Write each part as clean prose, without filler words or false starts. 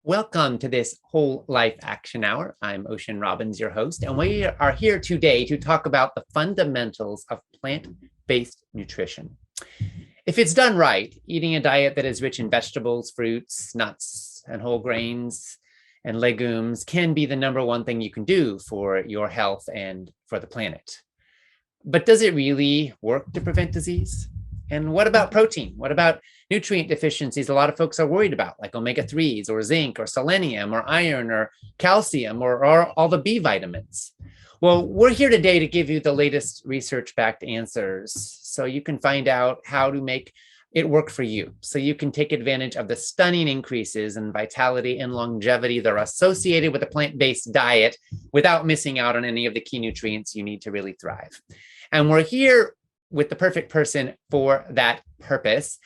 Welcome to this Whole Life Action Hour. I'm Ocean Robbins, your host, and we are here today to talk about the fundamentals of plant-based nutrition. If it's done right, eating a diet that is rich in vegetables, fruits, nuts, and whole grains and legumes can be the number one thing you can do for your health and for the planet. But does it really work to prevent disease? And what about protein? What about nutrient deficiencies a lot of folks are worried about, like omega-3s or zinc or selenium or iron or calcium or all the B vitamins? Well, we're here today to give you the latest research-backed answers so you can find out how to make it work for you, so you can take advantage of the stunning increases in vitality and longevity that are associated with a plant-based diet without missing out on any of the key nutrients you need to really thrive. And we're here with the perfect person for that purpose,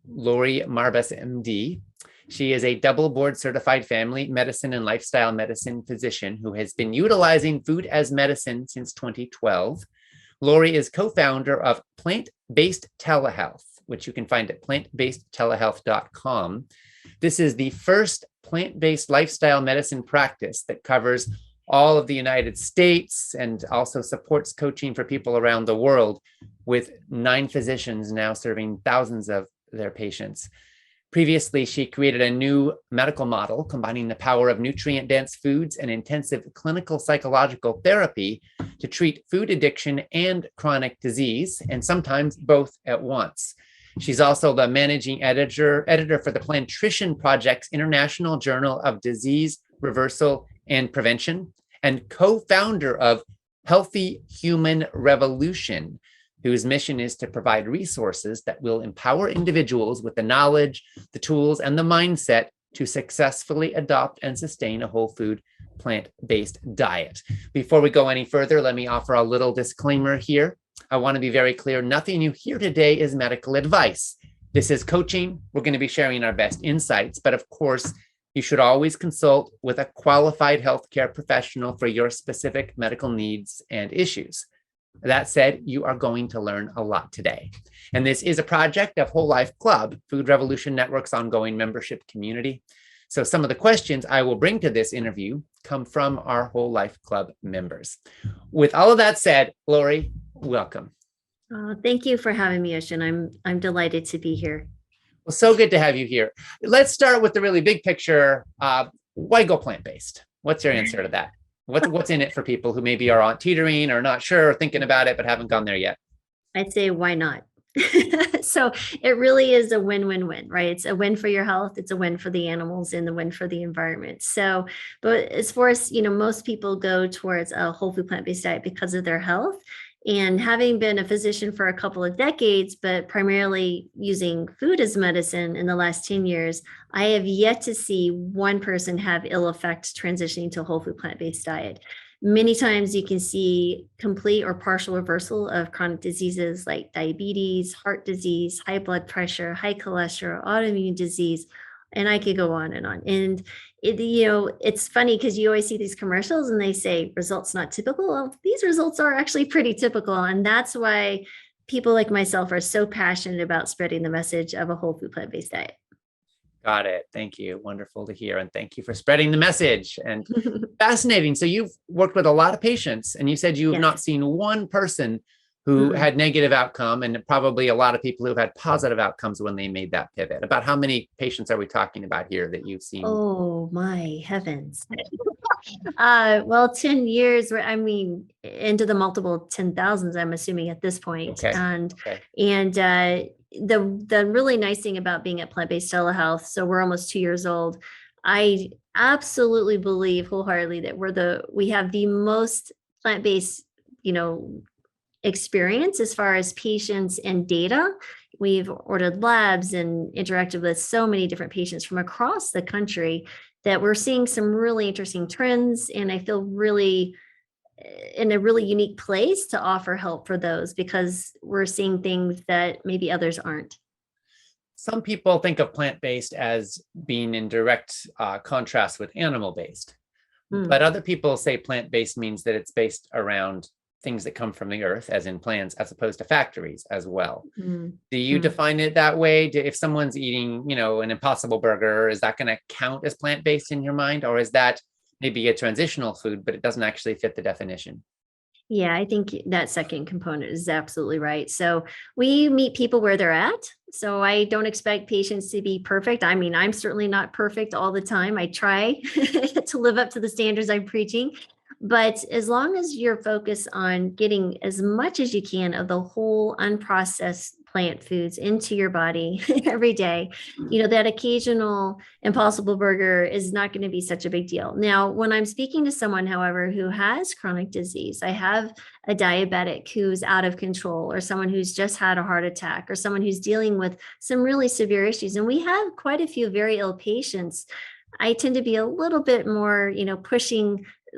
Laurie Marbas, MD. She is a double board certified family medicine and lifestyle medicine physician who has been utilizing food as medicine since 2012. Laurie is co-founder of Plant Based TeleHealth, which you can find at plantbasedtelehealth.com. This is the first plant-based lifestyle medicine practice that covers all of the United States and also supports coaching for people around the world, with 9 physicians now serving thousands of their patients. Previously, she created a new medical model combining the power of nutrient-dense foods and intensive clinical psychological therapy to treat food addiction and chronic disease, and sometimes both at once. She's also the managing editor for the Plantrition Project's International Journal of Disease Reversal and Prevention, and co-founder of Healthy Human Revolution, whose mission is to provide resources that will empower individuals with the knowledge, the tools, and the mindset to successfully adopt and sustain a whole food, plant-based diet. Before we go any further, let me offer a little disclaimer here. I want to be very clear. Nothing you hear today is medical advice. This is coaching. We're going to be sharing our best insights, but of course, you should always consult with a qualified healthcare professional for your specific medical needs and issues. That said, you are going to learn a lot today. And this is a project of Whole Life Club, Food Revolution Network's ongoing membership community. So some of the questions I will bring to this interview come from our Whole Life Club members. With all of that said, Laurie, welcome. Thank you for having me, Ocean. I'm delighted to be here. Well, so good to have you here. Let's start with the really big picture. Why go plant-based? What's your answer to that? What's in it for people who maybe are on teetering or not sure, or thinking about it, but haven't gone there yet? I'd say, why not? So it really is a win-win-win, right? It's a win for your health. It's a win for the animals and the win for the environment. So, but as far as, most people go towards a whole food plant-based diet because of their health. And having been a physician for a couple of decades, but primarily using food as medicine in the last 10 years, I have yet to see one person have ill effects transitioning to a whole food plant-based diet. Many times you can see complete or partial reversal of chronic diseases like diabetes, heart disease, high blood pressure, high cholesterol, autoimmune disease, and I could go on and on. And it's funny because you always see these commercials and they say results not typical. Well, these results are actually pretty typical. And that's why people like myself are so passionate about spreading the message of a whole food plant-based diet. Got it. Thank you. Wonderful to hear. And thank you for spreading the message. And fascinating. So you've worked with a lot of patients, and you said you have not seen one person who had negative outcome, and probably a lot of people who've had positive outcomes when they made that pivot. About how many patients are we talking about here that you've seen? Oh my heavens. Well, 10 years, into the multiple 10,000s, I'm assuming at this point. Okay. And the really nice thing about being at Plant Based TeleHealth, so we're almost 2 years old. I absolutely believe wholeheartedly that we have the most plant-based, experience as far as patients and data. We've ordered labs and interacted with so many different patients from across the country that we're seeing some really interesting trends. And I feel really in a really unique place to offer help for those because we're seeing things that maybe others aren't. Some people think of plant-based as being in direct contrast with animal-based, but other people say plant-based means that it's based around things that come from the earth, as in plants, as opposed to factories as well. Mm. Do you define it that way? If someone's eating, an Impossible Burger, is that going to count as plant-based in your mind? Or is that maybe a transitional food, but it doesn't actually fit the definition? Yeah, I think that second component is absolutely right. So we meet people where they're at. So I don't expect patients to be perfect. I mean, I'm certainly not perfect all the time. I try to live up to the standards I'm preaching. But as long as you're focused on getting as much as you can of the whole unprocessed plant foods into your body every day, that occasional Impossible Burger is not going to be such a big deal. Now, when I'm speaking to someone, however, who has chronic disease, I have a diabetic who's out of control, or someone who's just had a heart attack, or someone who's dealing with some really severe issues. And we have quite a few very ill patients. I tend to be a little bit more,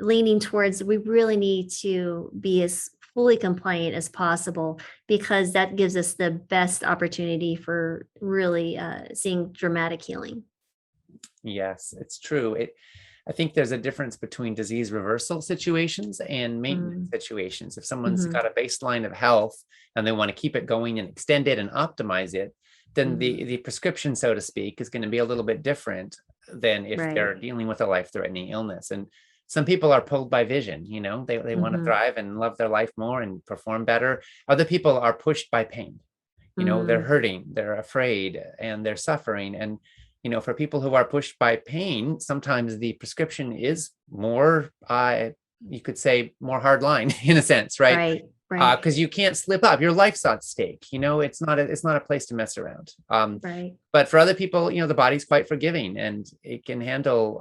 leaning towards, we really need to be as fully compliant as possible, because that gives us the best opportunity for really seeing dramatic healing. Yes, it's true. I think there's a difference between disease reversal situations and maintenance situations. If someone's got a baseline of health and they want to keep it going and extend it and optimize it, then the prescription, so to speak, is going to be a little bit different than if they're dealing with a life-threatening illness. And some people are pulled by vision, they want to thrive and love their life more and perform better. Other people are pushed by pain. They're hurting, they're afraid, and they're suffering. And, for people who are pushed by pain, sometimes the prescription is more, you could say, more hard line in a sense, right? Right. Because you can't slip up. Your life's at stake. It's not a place to mess around. But for other people, the body's quite forgiving, and it can handle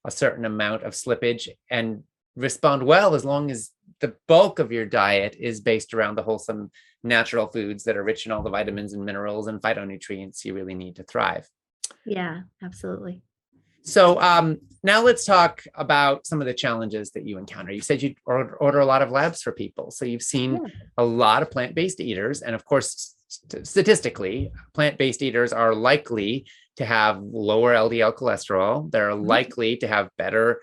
a certain amount of slippage and respond well, as long as the bulk of your diet is based around the wholesome natural foods that are rich in all the vitamins and minerals and phytonutrients you really need to thrive. Yeah, absolutely. So now let's talk about some of the challenges that you encounter. You said you order a lot of labs for people. So you've seen a lot of plant-based eaters. And of course, statistically, plant-based eaters are likely to have lower LDL cholesterol. They're likely to have better,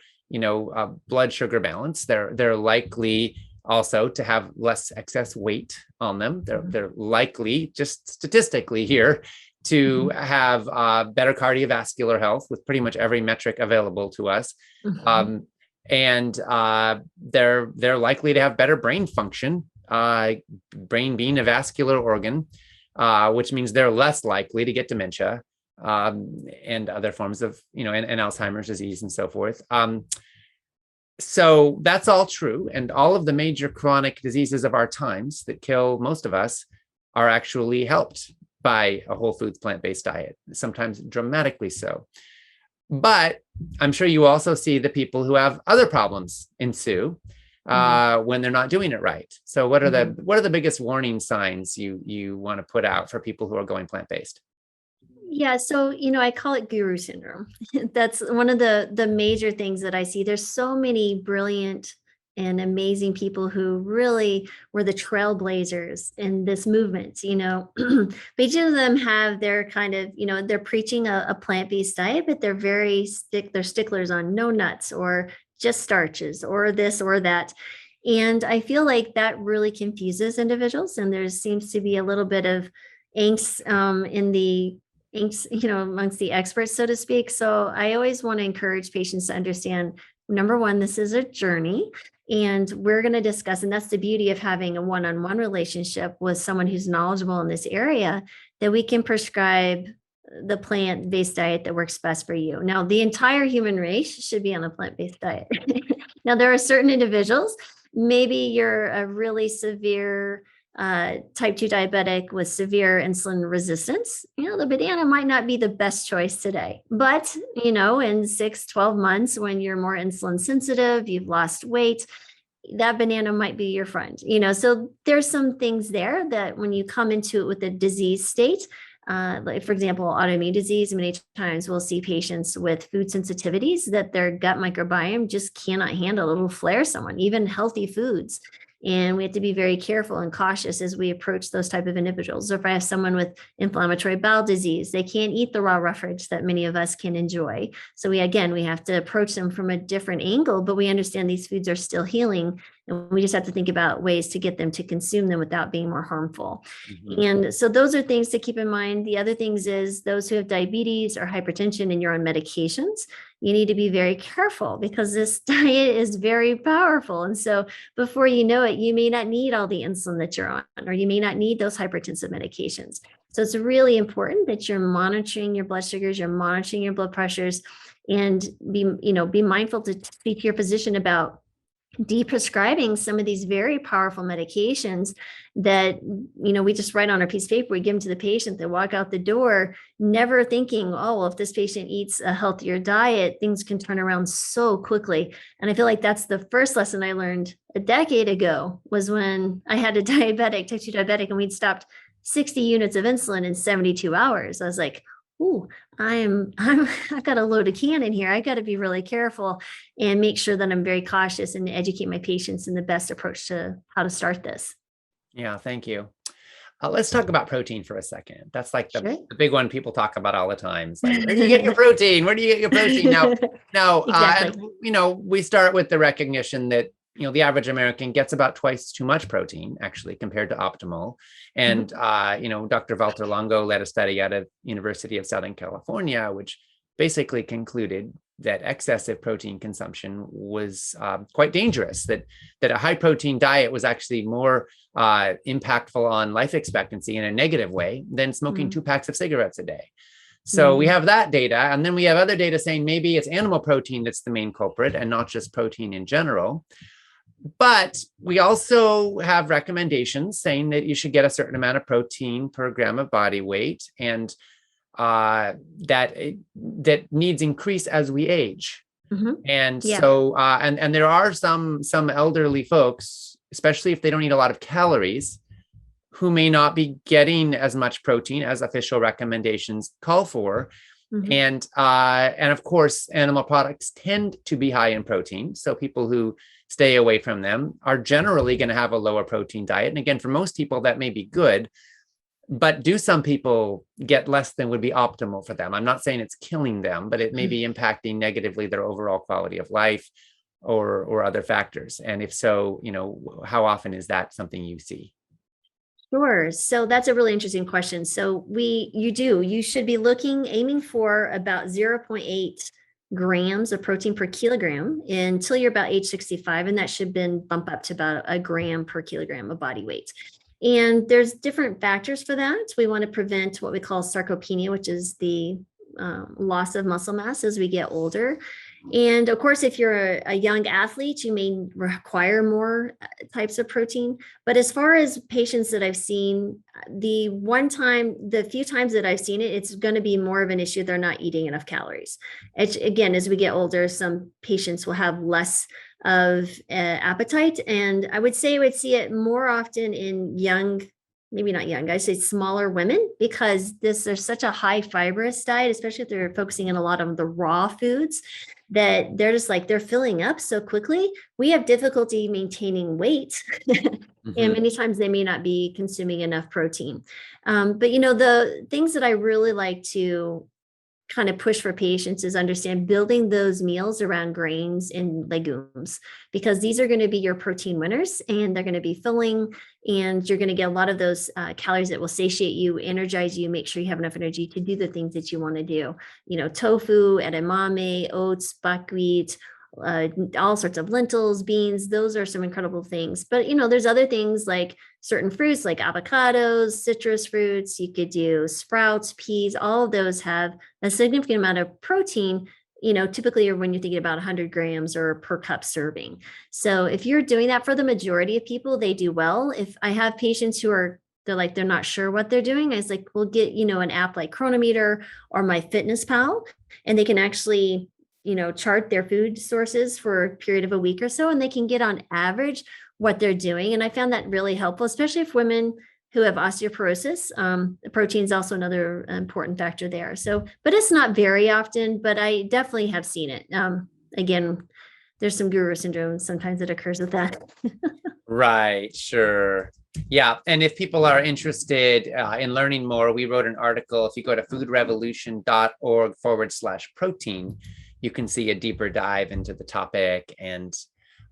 blood sugar balance. They're likely also to have less excess weight on them. They're likely, just statistically here, to have better cardiovascular health with pretty much every metric available to us. And they're likely to have better brain function, brain being a vascular organ, which means they're less likely to get dementia and other forms of, and Alzheimer's disease and so forth. So that's all true. And all of the major chronic diseases of our times that kill most of us are actually helped by a whole foods plant-based diet, sometimes dramatically so. But I'm sure you also see the people who have other problems ensue when they're not doing it right. So what are the biggest warning signs you want to put out for people who are going plant-based? Yeah, so I call it guru syndrome. That's one of the major things that I see. There's so many brilliant and amazing people who really were the trailblazers in this movement. But each of them have their kind of, they're preaching a plant-based diet, but they're they're sticklers on no nuts or just starches or this or that. And I feel like that really confuses individuals. And there seems to be a little bit of angst amongst the experts, so to speak. So I always want to encourage patients to understand, number one, this is a journey. And we're going to discuss, and that's the beauty of having a one-on-one relationship with someone who's knowledgeable in this area, that we can prescribe the plant-based diet that works best for you. Now, the entire human race should be on a plant-based diet. Now, there are certain individuals, maybe you're a really severe type 2 diabetic with severe insulin resistance, the banana might not be the best choice today. But, in 6-12 months, when you're more insulin sensitive, you've lost weight, that banana might be your friend. So there's some things there that when you come into it with a disease state, like for example, autoimmune disease, many times we'll see patients with food sensitivities that their gut microbiome just cannot handle. It'll flare someone, even healthy foods. And we have to be very careful and cautious as we approach those type of individuals. So if I have someone with inflammatory bowel disease, they can't eat the raw roughage that many of us can enjoy. So we have to approach them from a different angle, but we understand these foods are still healing. And we just have to think about ways to get them to consume them without being more harmful. Mm-hmm. And so those are things to keep in mind. The other things is those who have diabetes or hypertension and you're on medications, you need to be very careful because this diet is very powerful. And so before you know it, you may not need all the insulin that you're on, or you may not need those hypertensive medications. So it's really important that you're monitoring your blood sugars, you're monitoring your blood pressures, and be mindful to speak to your physician about deprescribing some of these very powerful medications that, we just write on a piece of paper, we give them to the patient, they walk out the door, never thinking, oh, well, if this patient eats a healthier diet, things can turn around so quickly. And I feel like that's the first lesson I learned a decade ago, was when I had a type 2 diabetic, and we'd stopped 60 units of insulin in 72 hours. I was like, ooh, I've got a loaded cannon here. I got to be really careful and make sure that I'm very cautious and educate my patients in the best approach to how to start this. Yeah, thank you. Let's talk about protein for a second. That's like the big one people talk about all the time. It's like, where do you get your protein? Where do you get your protein? Now, Exactly. We start with the recognition that the average American gets about twice too much protein, actually, compared to optimal. And, Dr. Walter Longo led a study out of University of Southern California, which basically concluded that excessive protein consumption was quite dangerous, that a high protein diet was actually more impactful on life expectancy in a negative way than smoking 2 packs of cigarettes a day. So we have that data. And then we have other data saying maybe it's animal protein that's the main culprit and not just protein in general. But we also have recommendations saying that you should get a certain amount of protein per gram of body weight, and that needs increase as we age. Mm-hmm. And so and there are some elderly folks, especially if they don't eat a lot of calories, who may not be getting as much protein as official recommendations call for. Mm-hmm. And of course, animal products tend to be high in protein. So people who stay away from them are generally going to have a lower protein diet. And again, for most people, that may be good. But do some people get less than would be optimal for them? I'm not saying it's killing them, but it may be impacting negatively their overall quality of life or other factors. And if so, how often is that something you see? Sure. So that's a really interesting question. So you should be aiming for about 0.8 grams of protein per kilogram until you're about age 65. And that should then bump up to about a gram per kilogram of body weight. And there's different factors for that. We want to prevent what we call sarcopenia, which is the loss of muscle mass as we get older. And of course, if you're a young athlete, you may require more types of protein. But as far as patients that I've seen, the few times that I've seen it, it's going to be more of an issue. They're not eating enough calories. Again, as we get older, some patients will have less of appetite. And I would see it more often in maybe not young, I say smaller women, because there's such a high fibrous diet, especially if they're focusing on a lot of the raw foods, that they're just like, they're filling up so quickly. We have difficulty maintaining weight. Mm-hmm. And many times they may not be consuming enough protein. But the things that I really like to kind of push for patients is understand building those meals around grains and legumes, because these are going to be your protein winners, and they're going to be filling, and you're going to get a lot of those calories that will satiate you, energize you, make sure you have enough energy to do the things that you want to do. Tofu, edamame, oats, buckwheat, all sorts of lentils, beans. Those are some incredible things. But, there's other things like certain fruits like avocados, citrus fruits. You could do sprouts, peas. All of those have a significant amount of protein, typically when you're thinking about 100 grams or per cup serving. So if you're doing that, for the majority of people, they do well. If I have patients who they're not sure what they're doing, I was like, we'll get, an app like Chronometer or MyFitnessPal, and they can actually chart their food sources for a period of a week or so, and they can get on average what they're doing. And I found that really helpful, especially if women who have osteoporosis. Protein is also another important factor there. So, but it's not very often, but I definitely have seen it. Again, there's some guru syndrome sometimes that occurs with that. Right, sure. Yeah. And if people are interested in learning more, we wrote an article. If you go to foodrevolution.org/protein, you can see a deeper dive into the topic and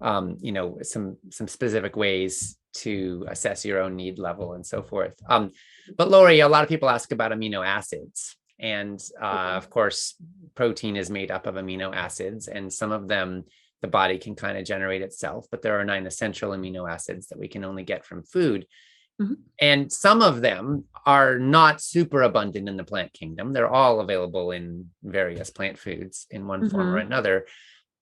some specific ways to assess your own need level and so forth. But Laurie, a lot of people ask about amino acids. And of course, protein is made up of amino acids, and some of them the body can kind of generate itself, but there are 9 essential amino acids that we can only get from food. Mm-hmm. And some of them are not super abundant in the plant kingdom. They're all available in various plant foods in one form or another.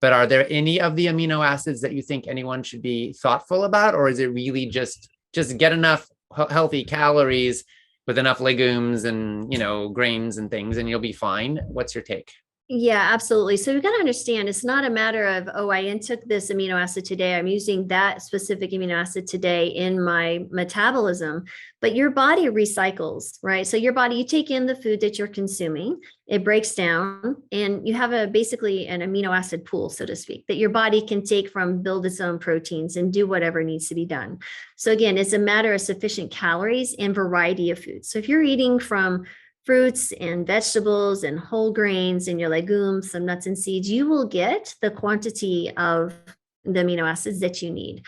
But are there any of the amino acids that you think anyone should be thoughtful about? Or is it really just get enough healthy calories with enough legumes and, grains and things, and you'll be fine? What's your take? Yeah, absolutely. So we've got to understand it's not a matter of, oh, I intook this amino acid today. I'm using that specific amino acid today in my metabolism, but your body recycles, right? So your body, you take in the food that you're consuming, it breaks down, and you have basically an amino acid pool, so to speak, that your body can take from, build its own proteins and do whatever needs to be done. So again, it's a matter of sufficient calories and variety of foods. So if you're eating from fruits and vegetables and whole grains and your legumes, some nuts and seeds, you will get the quantity of the amino acids that you need.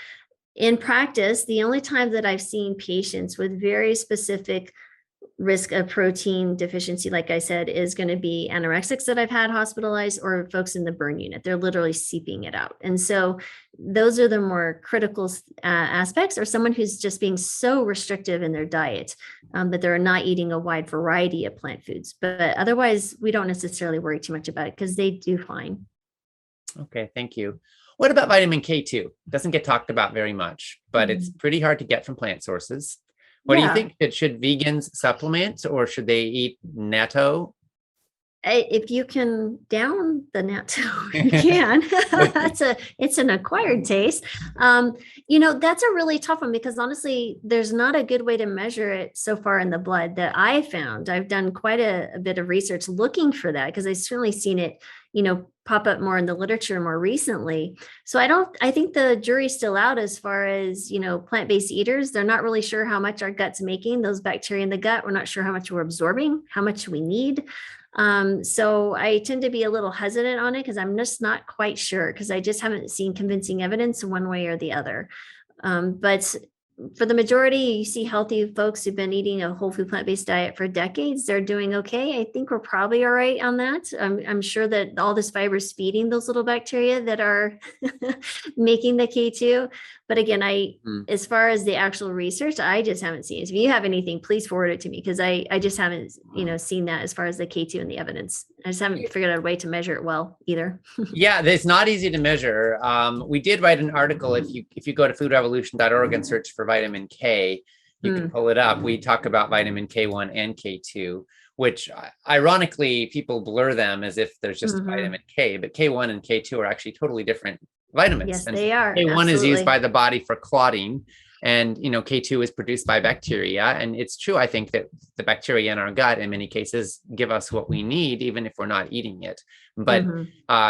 In practice, the only time that I've seen patients with very specific risk of protein deficiency, like I said, is going to be anorexics that I've had hospitalized, or folks in the burn unit. They're literally seeping it out. And so those are the more critical aspects, or someone who's just being so restrictive in their diet that they're not eating a wide variety of plant foods. But otherwise, we don't necessarily worry too much about it because they do fine. Okay, thank you. What about vitamin K2? Doesn't get talked about very much, but it's pretty hard to get from plant sources. What do you think? Should vegans supplement, or should they eat natto? If you can down the natto, you can. It's an acquired taste. That's a really tough one because honestly, there's not a good way to measure it so far in the blood that I found. I've done quite a bit of research looking for that because I've certainly seen it, pop up more in the literature more recently. So I think the jury's still out as far as, plant-based eaters. They're not really sure how much our gut's making, those bacteria in the gut. We're not sure how much we're absorbing, how much we need. So I tend to be a little hesitant on it because I'm just not quite sure because I just haven't seen convincing evidence one way or the other. But for the majority, you see healthy folks who've been eating a whole food plant-based diet for decades. They're doing okay. I think we're probably all right on that. I'm sure that all this fiber is feeding those little bacteria that are making the K2. But again, as far as the actual research, I just haven't seen it. If you have anything, please forward it to me because I just haven't, seen that as far as the K2 and the evidence. I just haven't figured out a way to measure it well either. Yeah, it's not easy to measure. We did write an article. If you go to foodrevolution.org and search for vitamin K, you can pull it up. We talk about vitamin K1 and K2, which ironically people blur them as if there's just vitamin K, but K1 and K2 are actually totally different vitamins. Yes, they are. K1 Absolutely. is used by the body for clotting, and K2 is produced by bacteria. And it's true, I think, that the bacteria in our gut in many cases give us what we need, even if we're not eating it. But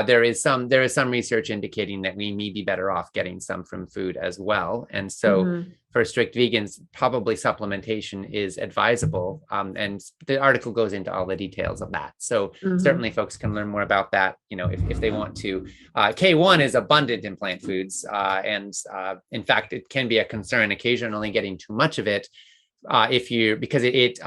there is some research indicating that we may be better off getting some from food as well. And so for strict vegans, probably supplementation is advisable. And the article goes into all the details of that. So certainly folks can learn more about that, if they want to. K1 is abundant in plant foods. And in fact, it can be a concern occasionally getting too much of it. Because it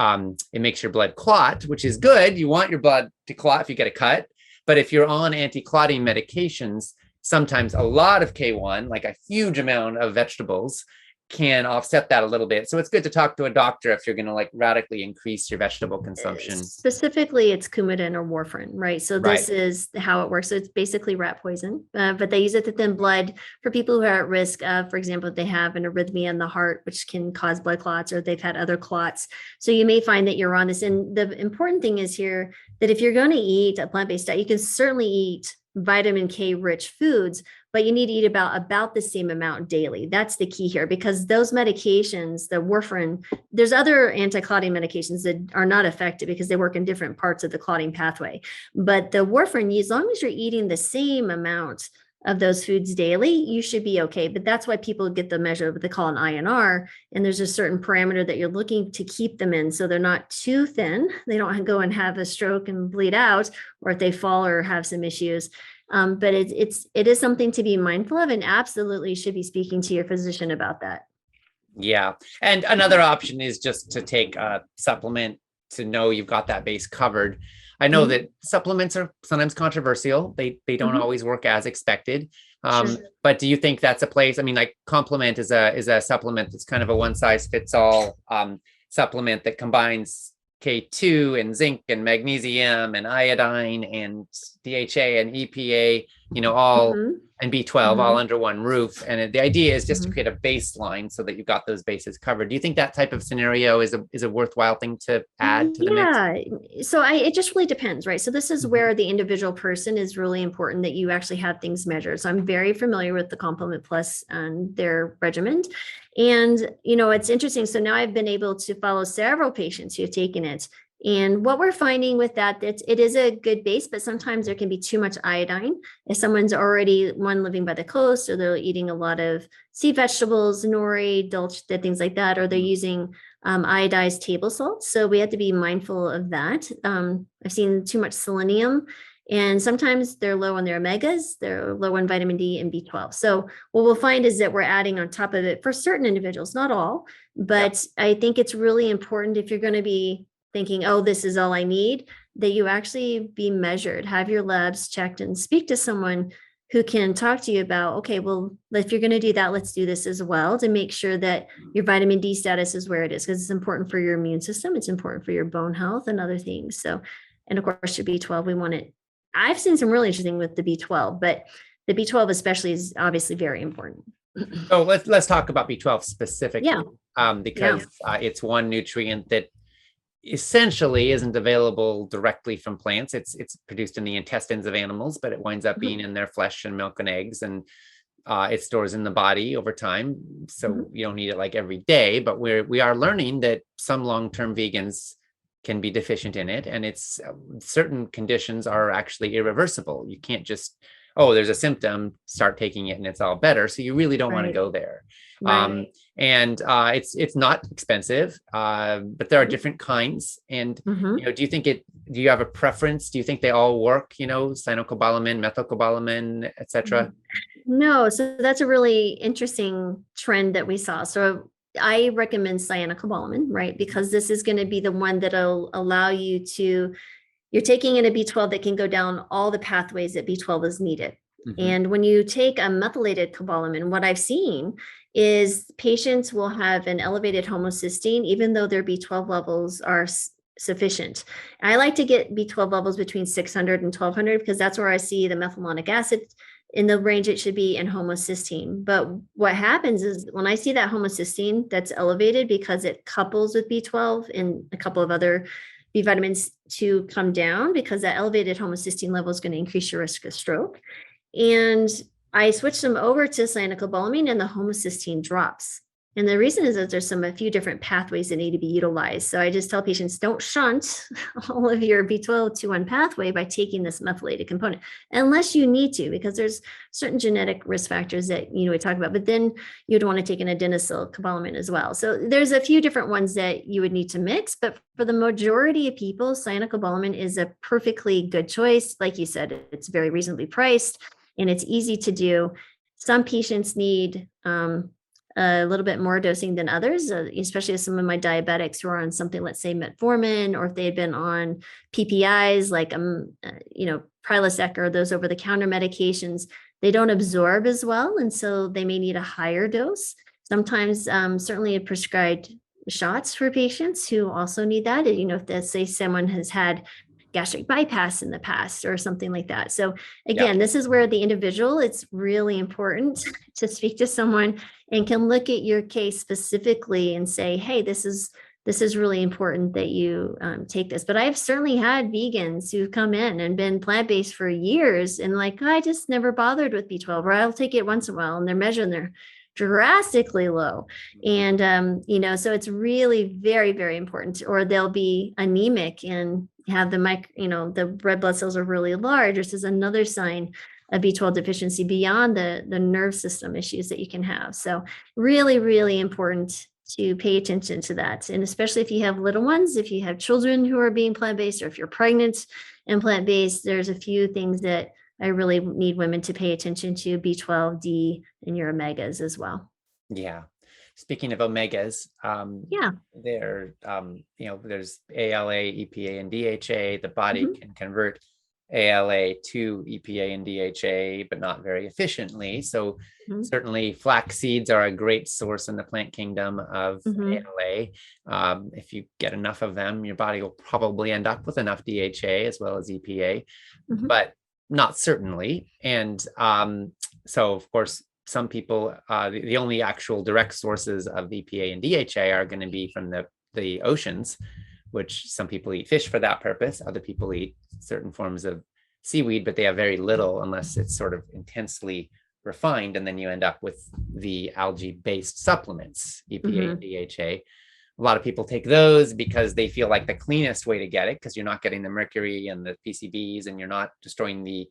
makes your blood clot, which is good. You want your blood to clot if you get a cut. But if you're on anti-clotting medications, sometimes a lot of K1, like a huge amount of vegetables, can offset that a little bit. So it's good to talk to a doctor if you're going to radically increase your vegetable consumption. Specifically, it's Coumadin or warfarin, right? So this is how it works. So it's basically rat poison, but they use it to thin blood for people who are at risk of, for example, if they have an arrhythmia in the heart, which can cause blood clots, or they've had other clots. So you may find that you're on this. And the important thing is here that if you're going to eat a plant-based diet, you can certainly eat vitamin K rich foods, but you need to eat about the same amount daily. That's the key here, because those medications, the warfarin, there's other anti-clotting medications that are not effective because they work in different parts of the clotting pathway. But the warfarin, as long as you're eating the same amount of those foods daily, you should be okay. But that's why people get the measure of what they call an INR. And there's a certain parameter that you're looking to keep them in. So they're not too thin. They don't go and have a stroke and bleed out, or if they fall or have some issues. But it is something to be mindful of, and absolutely should be speaking to your physician about that. Yeah. And another option is just to take a supplement to know you've got that base covered. I know that supplements are sometimes controversial. They don't always work as expected. Sure. But do you think that's a place? I mean, like Complement is a supplement that's kind of a one size fits all supplement that combines K2 and zinc and magnesium and iodine and DHA and EPA, all and B12 all under one roof. And the idea is just to create a baseline so that you've got those bases covered. Do you think that type of scenario is a worthwhile thing to add to the mix? Yeah. So it just really depends, right? So this is where the individual person is really important, that you actually have things measured. So I'm very familiar with the Complement Plus and their regimen. And, it's interesting. So now I've been able to follow several patients who have taken it. And what we're finding with that it is a good base, but sometimes there can be too much iodine. If someone's already living by the coast, or they're eating a lot of sea vegetables, nori, dulce, things like that, or they're using iodized table salt. So we have to be mindful of that. I've seen too much selenium, and sometimes they're low on their omegas, they're low on vitamin D and B12. So what we'll find is that we're adding on top of it for certain individuals, not all, but I think it's really important, if you're going to be thinking, oh, this is all I need, that you actually be measured, have your labs checked, and speak to someone who can talk to you about, okay, well, if you're going to do that, let's do this as well, to make sure that your vitamin D status is where it is, because it's important for your immune system. It's important for your bone health and other things. So, and of course, your B12, we want it. I've seen some really interesting with the B12, but the B12 especially is obviously very important. So let's talk about B12 specifically, because it's one nutrient that essentially isn't available directly from plants. It's produced in the intestines of animals, but it winds up being in their flesh and milk and eggs, and it stores in the body over time. So you don't need it like every day, but we are learning that some long-term vegans can be deficient in it, and it's certain conditions are actually irreversible. You can't just, there's a symptom, start taking it and it's all better. So you really don't want to go there. And it's not expensive, but there are different kinds. And do you have a preference? Do you think they all work? Cyanocobalamin, methylcobalamin, etc. No, so that's a really interesting trend that we saw. So I recommend cyanocobalamin, right? Because this is going to be the one that'll allow you to, you're taking in a B12 that can go down all the pathways that B12 is needed. And when you take a methylated cobalamin, what I've seen is patients will have an elevated homocysteine, even though their B12 levels are sufficient. I like to get B12 levels between 600 and 1200, because that's where I see the methylmalonic acid in the range it should be, in homocysteine. But what happens is, when I see that homocysteine that's elevated because it couples with B12 and a couple of other B vitamins to come down, because that elevated homocysteine level is going to increase your risk of stroke. And I switched them over to cyanocobalamin, and the homocysteine drops. And the reason is that there's a few different pathways that need to be utilized. So I just tell patients, don't shunt all of your B12 to one pathway by taking this methylated component, unless you need to, because there's certain genetic risk factors that, we talk about, but then you'd want to take an adenosyl cobalamin as well. So there's a few different ones that you would need to mix, but for the majority of people, cyanocobalamin is a perfectly good choice. Like you said, it's very reasonably priced and it's easy to do. Some patients need, a little bit more dosing than others, especially as some of my diabetics who are on something, let's say metformin, or if they had been on PPIs like, Prilosec or those over-the-counter medications, they don't absorb as well. And so they may need a higher dose. Sometimes certainly prescribed shots for patients who also need that. If let's say someone has had gastric bypass in the past or something like that. So again, this is where the individual, it's really important to speak to someone and can look at your case specifically and say, hey, this is really important that you take this. But I've certainly had vegans who've come in and been plant-based for years and I just never bothered with B12, or I'll take it once in a while, and they're measuring their drastically low. And, so it's really very, very important. Or they'll be anemic and have the red blood cells are really large. This is another sign a B12 deficiency beyond the nerve system issues that you can have. So really, really important to pay attention to that. And especially if you have little ones, if you have children who are being plant-based, or if you're pregnant and plant-based, there's a few things that I really need women to pay attention to: B12, D, and your omegas as well. Yeah. Speaking of omegas, there's ALA, EPA, and DHA. The body can convert ALA to EPA and DHA, but not very efficiently. So certainly flax seeds are a great source in the plant kingdom of ALA. If you get enough of them, your body will probably end up with enough DHA as well as EPA, but not certainly. And so, of course, some people, the only actual direct sources of EPA and DHA are going to be from the oceans, which some people eat fish for that purpose. Other people eat certain forms of seaweed, but they have very little unless it's sort of intensely refined. And then you end up with the algae-based supplements, EPA and DHA. A lot of people take those because they feel like the cleanest way to get it, because you're not getting the mercury and the PCBs, and you're not destroying the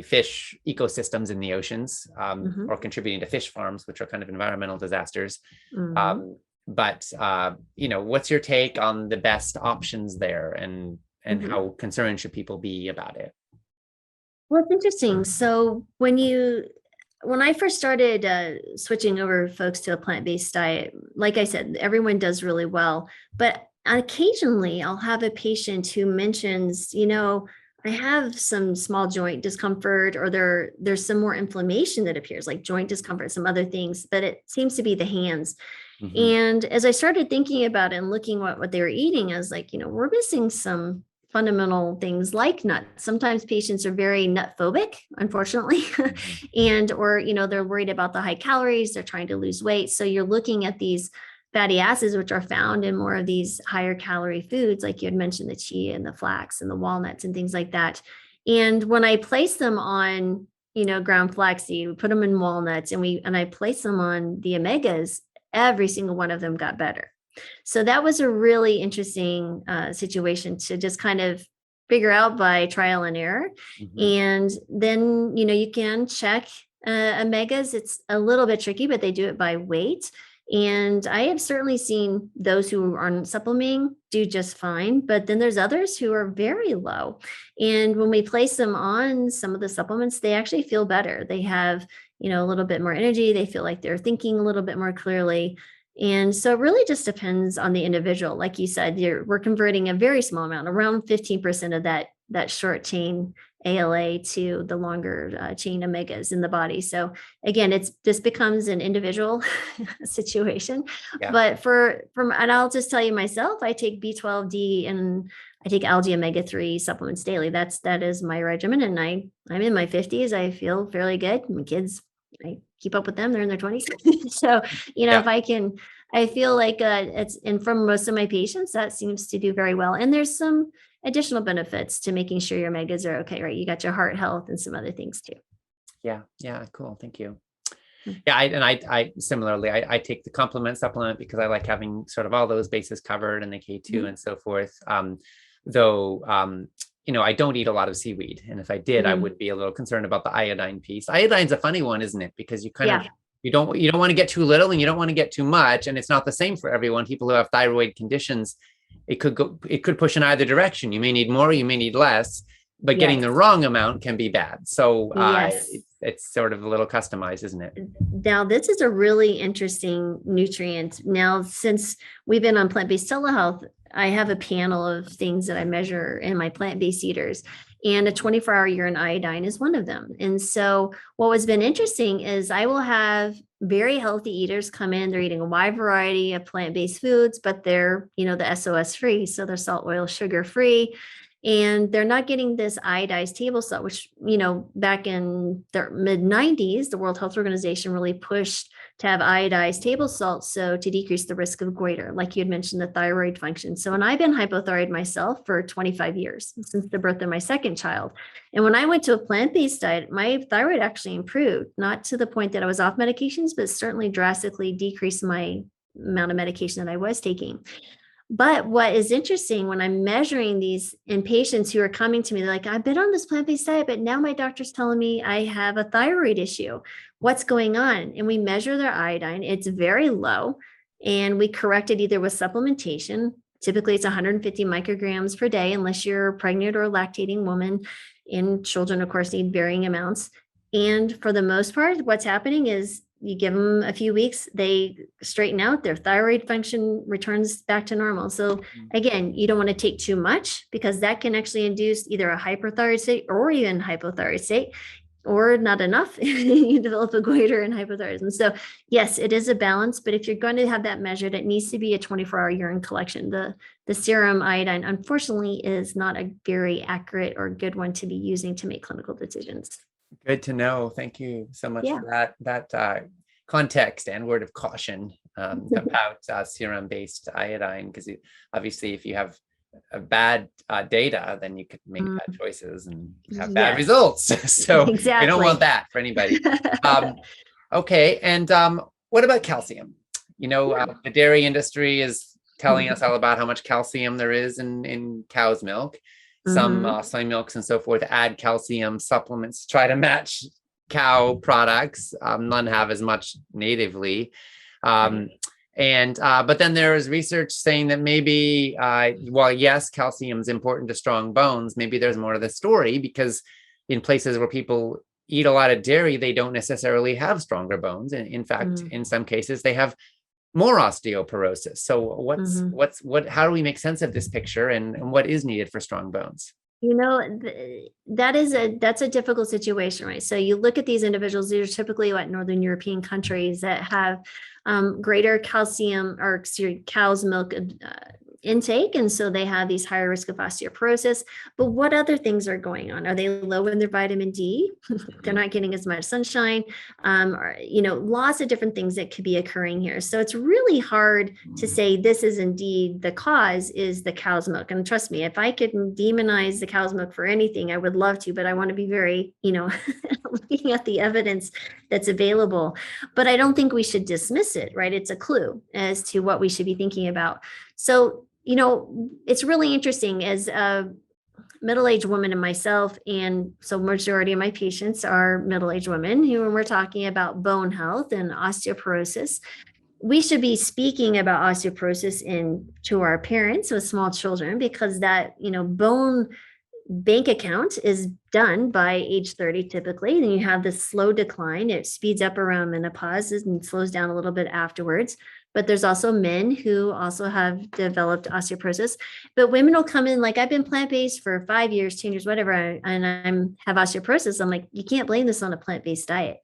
fish ecosystems in the oceans, or contributing to fish farms, which are kind of environmental disasters. But what's your take on the best options there, and how concerned should people be about it? Well, it's interesting. So when I first started switching over folks to a plant-based diet, like I said, everyone does really well. But occasionally I'll have a patient who mentions, I have some small joint discomfort, or there's some more inflammation that appears, like joint discomfort, some other things, but it seems to be the hands. And as I started thinking about it and looking what they were eating, I was like, we're missing some fundamental things like nuts. Sometimes patients are very nut phobic, unfortunately, or they're worried about the high calories, they're trying to lose weight. So you're looking at these fatty acids, which are found in more of these higher calorie foods, like you had mentioned, the chia and the flax and the walnuts and things like that. And when I place them on, ground flaxseed, we put them in walnuts, and I place them on the omegas, every single one of them got better. So that was a really interesting situation to just kind of figure out by trial and error. And then, you can check omegas. It's a little bit tricky, but they do it by weight. And I have certainly seen those who aren't supplementing do just fine, but then there's others who are very low. And when we place them on some of the supplements, they actually feel better. They have, a little bit more energy. They feel like they're thinking a little bit more clearly. And so it really just depends on the individual. Like you said, we're converting a very small amount, around 15% of that short chain ALA to the longer chain omegas in the body. So again, this becomes an individual situation. But and I'll just tell you myself, I take B12D and I take algae omega-3 supplements daily. That is my regimen. And I'm in my 50s. I feel fairly good. My kids, I keep up with them. They're in their 20s. So, if I feel like and from most of my patients, that seems to do very well. And there's some additional benefits to making sure your omegas are okay, right? You got your heart health and some other things too. Yeah. Cool. Thank you. Yeah. I similarly, I take the complement supplement because I like having sort of all those bases covered, and the K2 and so forth. I don't eat a lot of seaweed. And if I did, I would be a little concerned about the iodine piece. Iodine's a funny one, isn't it? Because you kind of, you don't want to get too little and you don't want to get too much. And it's not the same for everyone. People who have thyroid conditions, it could push in either direction. You may need more, you may need less, but getting the wrong amount can be bad. So it's sort of a little customized, isn't it? Now, this is a really interesting nutrient. Now, since we've been on Plant Based TeleHealth, I have a panel of things that I measure in my plant-based eaters, and a 24-hour urine iodine is one of them. And so what has been interesting is I will have very healthy eaters come in, they're eating a wide variety of plant-based foods, but they're, the SOS free. So they're salt, oil, sugar free. And they're not getting this iodized table salt, which, back in the mid 90s, the World Health Organization really pushed to have iodized table salt. So to decrease the risk of goiter, like you had mentioned, the thyroid function. So, and I've been hypothyroid myself for 25 years, since the birth of my second child. And when I went to a plant-based diet, my thyroid actually improved, not to the point that I was off medications, but certainly drastically decreased my amount of medication that I was taking. But what is interesting when I'm measuring these in patients who are coming to me, they're like, I've been on this plant-based diet, but now my doctor's telling me I have a thyroid issue. What's going on? And we measure their iodine. It's very low. And we correct it either with supplementation. Typically, it's 150 micrograms per day, unless you're a pregnant or lactating woman. And children, of course, need varying amounts. And for the most part, what's happening is you give them a few weeks, they straighten out, their thyroid function returns back to normal. So again, you don't want to take too much, because that can actually induce either a hyperthyroid state or even hypothyroid state, or not enough. You develop a goiter and hypothyroidism. So yes, it is a balance, but if you're going to have that measured, it needs to be a 24-hour urine collection. The serum iodine, unfortunately, is not a very accurate or good one to be using to make clinical decisions. Good to know. Thank you so much for that context and word of caution about serum-based iodine, because obviously if you have a bad data, then you could make bad choices and have bad results. So exactly. we don't want that for anybody. Okay. And what about calcium? The dairy industry is telling us all about how much calcium there is in cow's milk. Some soy milks and so forth add calcium supplements to try to match cow products. None have as much natively. But then there is research saying that maybe, while yes, calcium is important to strong bones, maybe there's more to the story, because in places where people eat a lot of dairy, they don't necessarily have stronger bones. And in fact, in some cases, they have more osteoporosis. So how do we make sense of this picture, and what is needed for strong bones? That's a difficult situation, right? So you look at these individuals, these are typically Northern European countries that have greater calcium or cow's milk intake. And so they have these higher risk of osteoporosis. But what other things are going on? Are they low in their vitamin D? They're not getting as much sunshine. Lots of different things that could be occurring here. So it's really hard to say this is indeed the cause is the cow's milk. And trust me, if I could demonize the cow's milk for anything, I would love to, but I want to be very, looking at the evidence that's available. But I don't think we should dismiss it, right? It's a clue as to what we should be thinking about. So, it's really interesting as a middle-aged woman and myself, and so majority of my patients are middle-aged women who, when we're talking about bone health and osteoporosis, we should be speaking about osteoporosis to our parents with small children, because that, bone bank account is done by age 30 typically. And you have this slow decline. It speeds up around menopause and slows down a little bit afterwards. But there's also men who also have developed osteoporosis. But women will come in like, I've been plant-based for 5 years, 10 years, whatever, and I have osteoporosis. I'm like, you can't blame this on a plant-based diet,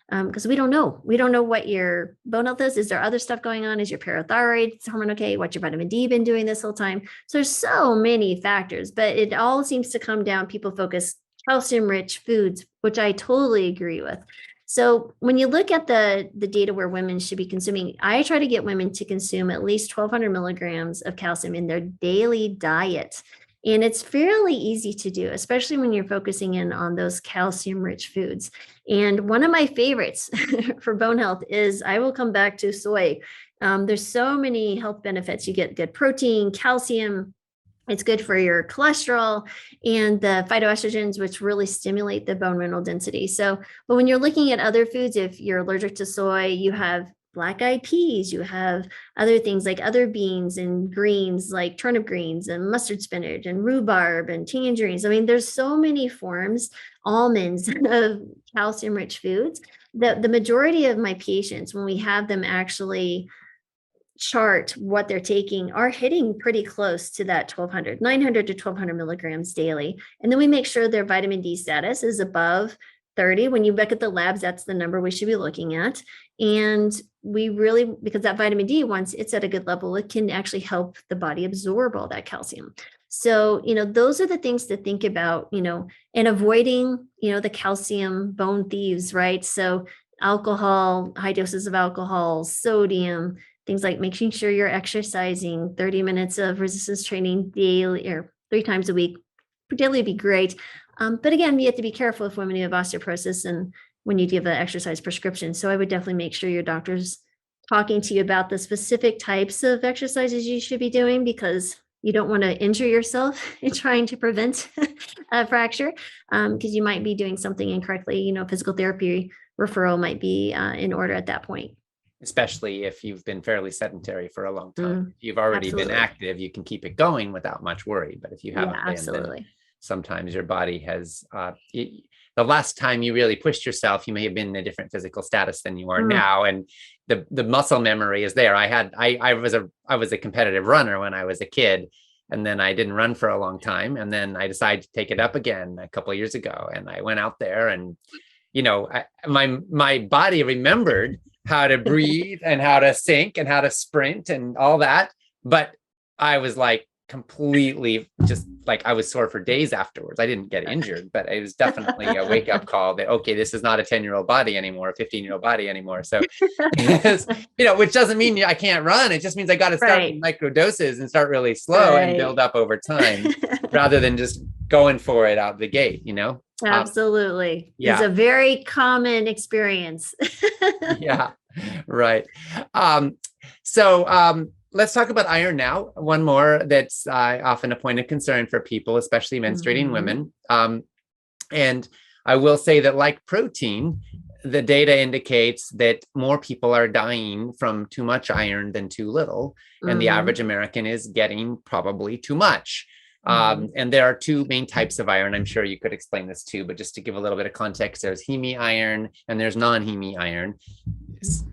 because we don't know. We don't know what your bone health is. Is there other stuff going on? Is your parathyroid hormone okay? What's your vitamin D been doing this whole time? So there's so many factors, but it all seems to come down. People focus calcium-rich foods, which I totally agree with. So when you look at the data where women should be consuming, I try to get women to consume at least 1,200 milligrams of calcium in their daily diet. And it's fairly easy to do, especially when you're focusing in on those calcium-rich foods. And one of my favorites for bone health is, I will come back to soy. There's so many health benefits. You get good protein, calcium. It's good for your cholesterol and the phytoestrogens, which really stimulate the bone mineral density. So, but when you're looking at other foods, if you're allergic to soy, you have black-eyed peas, you have other things like other beans and greens like turnip greens and mustard spinach and rhubarb and tangerines. I mean, there's so many forms, almonds, of calcium-rich foods. The majority of my patients, when we have them actually chart what they're taking, are hitting pretty close to that 900 to 1,200 milligrams daily. And then we make sure their vitamin D status is above 30. When you look at the labs, that's the number we should be looking at. And we really, because that vitamin D, once it's at a good level, it can actually help the body absorb all that calcium. So, those are the things to think about, and avoiding, the calcium bone thieves, right? So alcohol, high doses of alcohol, sodium, things like making sure you're exercising 30 minutes of resistance training daily or 3 times a week. Daily would be great. But again, you have to be careful if women who have osteoporosis and when you give an exercise prescription. So I would definitely make sure your doctor's talking to you about the specific types of exercises you should be doing, because you don't want to injure yourself in trying to prevent a fracture, because you might be doing something incorrectly. Physical therapy referral might be in order at that point. Especially if you've been fairly sedentary for a long time. If you've already Absolutely. been active, you can keep it going without much worry. But if you haven't been, Absolutely. then sometimes your body has, the last time you really pushed yourself, you may have been in a different physical status than you are now. And the muscle memory is there. I was a competitive runner when I was a kid, and then I didn't run for a long time. And then I decided to take it up again a couple of years ago. And I went out there and, my body remembered how to breathe and how to sink and how to sprint and all that. But I was like completely just like, I was sore for days afterwards. I didn't get injured, but it was definitely a wake up call that, okay, this is not a 10-year-old body anymore, a 15-year-old body anymore. So, which doesn't mean I can't run. It just means I got to start in micro doses and start really slow and build up over time rather than just going for it out the gate, Absolutely. It's a very common experience. Yeah, right. So let's talk about iron now. One more that's often a point of concern for people, especially menstruating women. And I will say that, like protein, the data indicates that more people are dying from too much iron than too little. And the average American is getting probably too much. And there are two main types of iron. I'm sure you could explain this too, but just to give a little bit of context, there's heme iron and there's non-heme iron.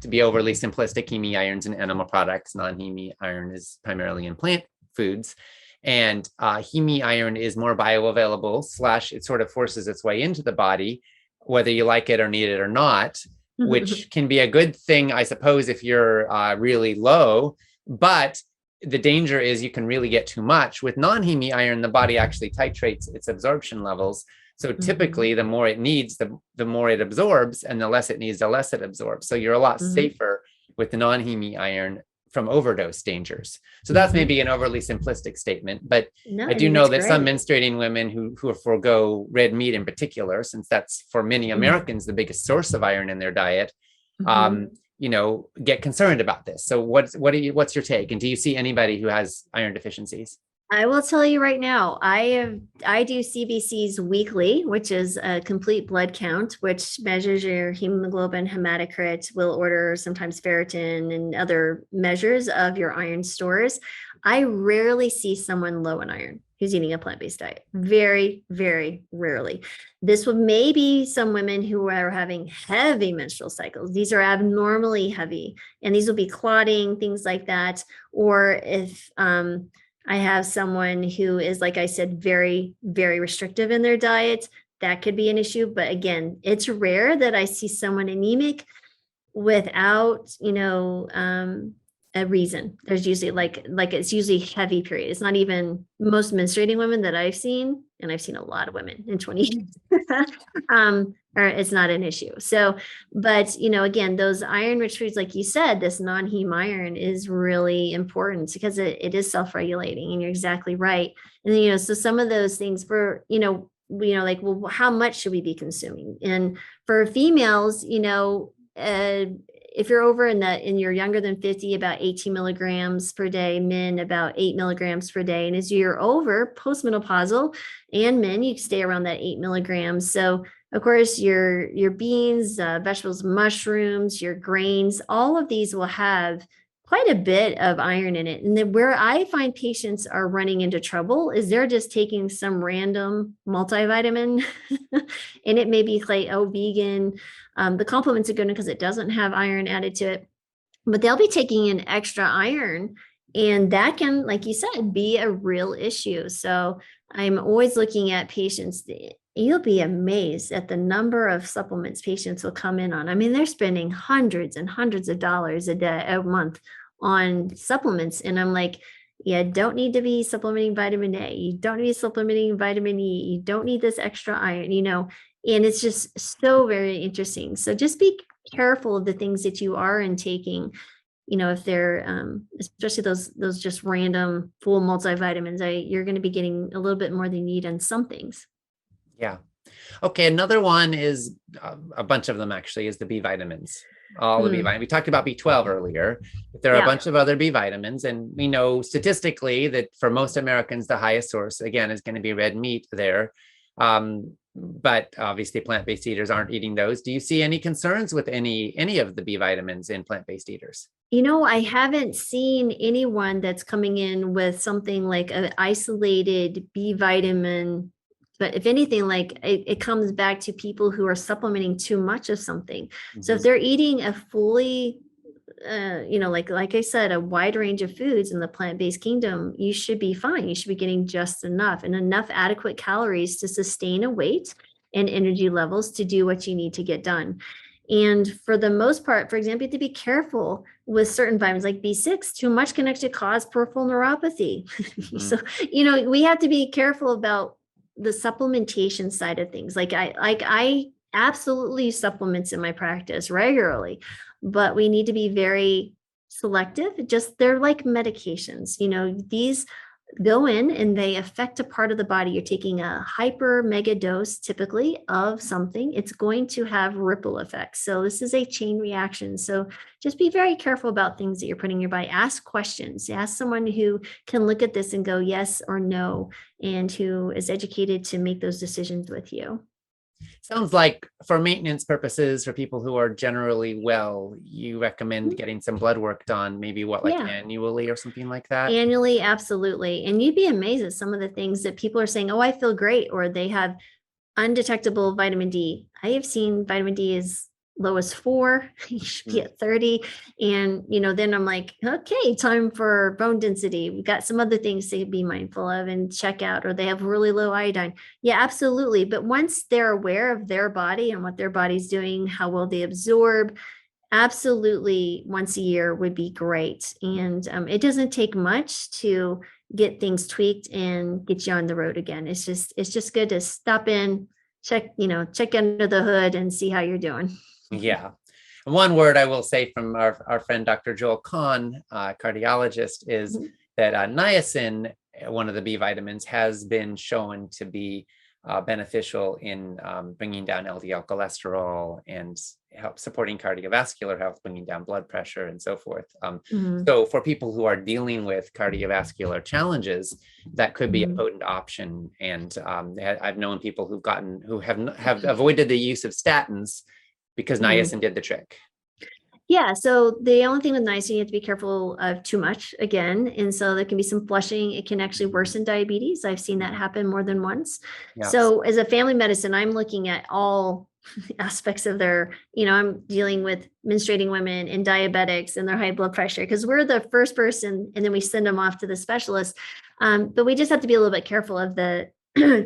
To be overly simplistic, heme iron's in animal products, non-heme iron is primarily in plant foods. And heme iron is more bioavailable / it sort of forces its way into the body, whether you like it or need it or not, which can be a good thing, I suppose, if you're really low. But the danger is you can really get too much. With non-heme iron, the body actually titrates its absorption levels. So typically, the more it needs, the more it absorbs, and the less it needs, the less it absorbs. So you're a lot safer with the non-heme iron from overdose dangers. So that's maybe an overly simplistic statement, but I do know that some menstruating women who forego red meat in particular, since that's for many Americans the biggest source of iron in their diet, get concerned about this. So what's your take? And do you see anybody who has iron deficiencies? I will tell you right now, I do CBCs weekly, which is a complete blood count, which measures your hemoglobin, hematocrit, will order, sometimes ferritin, and other measures of your iron stores. I rarely see someone low in iron who's eating a plant-based diet. Very, very rarely. This would maybe some women who are having heavy menstrual cycles. These are abnormally heavy, and these will be clotting, things like that. Or if I have someone who is, like I said, very, very restrictive in their diet, that could be an issue. But again, it's rare that I see someone anemic without, a reason. There's usually like it's usually heavy period. It's not even most menstruating women that I've seen, and I've seen a lot of women in 20 years, or it's not an issue. So, but again, those iron rich foods, like you said, this non-heme iron is really important because it is self-regulating, and you're exactly right. And then, so some of those things for, like, well, how much should we be consuming? And for females, if you're over and you're younger than 50, about 18 milligrams per day, men about 8 milligrams per day. And as you're over postmenopausal and men, you stay around that 8 milligrams. So of course, your beans, vegetables, mushrooms, your grains, all of these will have quite a bit of iron in it. And then where I find patients are running into trouble is they're just taking some random multivitamin and it may be like, vegan. The complements are good because it doesn't have iron added to it, but they'll be taking in extra iron, and that can, like you said, be a real issue. So I'm always looking at patients. You'll be amazed at the number of supplements patients will come in on. I mean, they're spending hundreds and hundreds of dollars a month on supplements. And I'm like, you don't need to be supplementing vitamin A. You don't need supplementing vitamin E. You don't need this extra iron, and it's just so very interesting. So just be careful of the things that you are intaking, if they're, especially those just random full multivitamins, you're going to be getting a little bit more than you need on some things. Yeah. Okay. Another one is a bunch of them actually is the B vitamins. all the B vitamins. We talked about B12 earlier, but there are a bunch of other B vitamins. And we know statistically that for most Americans, the highest source, again, is going to be red meat there. But obviously plant-based eaters aren't eating those. Do you see any concerns with any of the B vitamins in plant-based eaters? I haven't seen anyone that's coming in with something like an isolated B vitamin. But if anything, like it comes back to people who are supplementing too much of something. So if they're eating a fully, like I said, a wide range of foods in the plant-based kingdom, you should be fine. You should be getting just enough and enough adequate calories to sustain a weight and energy levels to do what you need to get done. And for the most part, for example, you have to be careful with certain vitamins like B6. Too much can actually cause peripheral neuropathy. So, we have to be careful about the supplementation side of things. Like I absolutely use supplements in my practice regularly, but we need to be very selective. They're like medications. These go in and they affect a part of the body. You're taking a hyper mega dose typically of something. It's going to have ripple effects. So this is a chain reaction. So just be very careful about things that you're putting in your body. Ask questions. Ask someone who can look at this and go yes or no, and who is educated to make those decisions with you. Sounds like for maintenance purposes, for people who are generally well, you recommend getting some blood work done, maybe annually or something like that? Annually, absolutely. And you'd be amazed at some of the things that people are saying, oh, I feel great, or they have undetectable vitamin D. I have seen vitamin D as low as 4, you should be at 30. And, then I'm like, okay, time for bone density. We've got some other things to be mindful of and check out, or they have really low iodine. Yeah, absolutely. But once they're aware of their body and what their body's doing, how well they absorb, absolutely once a year would be great. And it doesn't take much to get things tweaked and get you on the road again. It's just good to stop in, check under the hood and see how you're doing. Yeah. One word I will say from our friend, Dr. Joel Kahn, cardiologist, is that niacin, one of the B vitamins, has been shown to be beneficial in bringing down LDL cholesterol and help supporting cardiovascular health, bringing down blood pressure and so forth. So for people who are dealing with cardiovascular challenges, that could be a potent option. And I've known people who have avoided the use of statins because niacin did the trick. Yeah. So the only thing with niacin, you have to be careful of too much again. And so there can be some flushing. It can actually worsen diabetes. I've seen that happen more than once. Yeah. So as a family medicine, I'm looking at all aspects of their, I'm dealing with menstruating women and diabetics and their high blood pressure, because we're the first person and then we send them off to the specialist. But we just have to be a little bit careful of the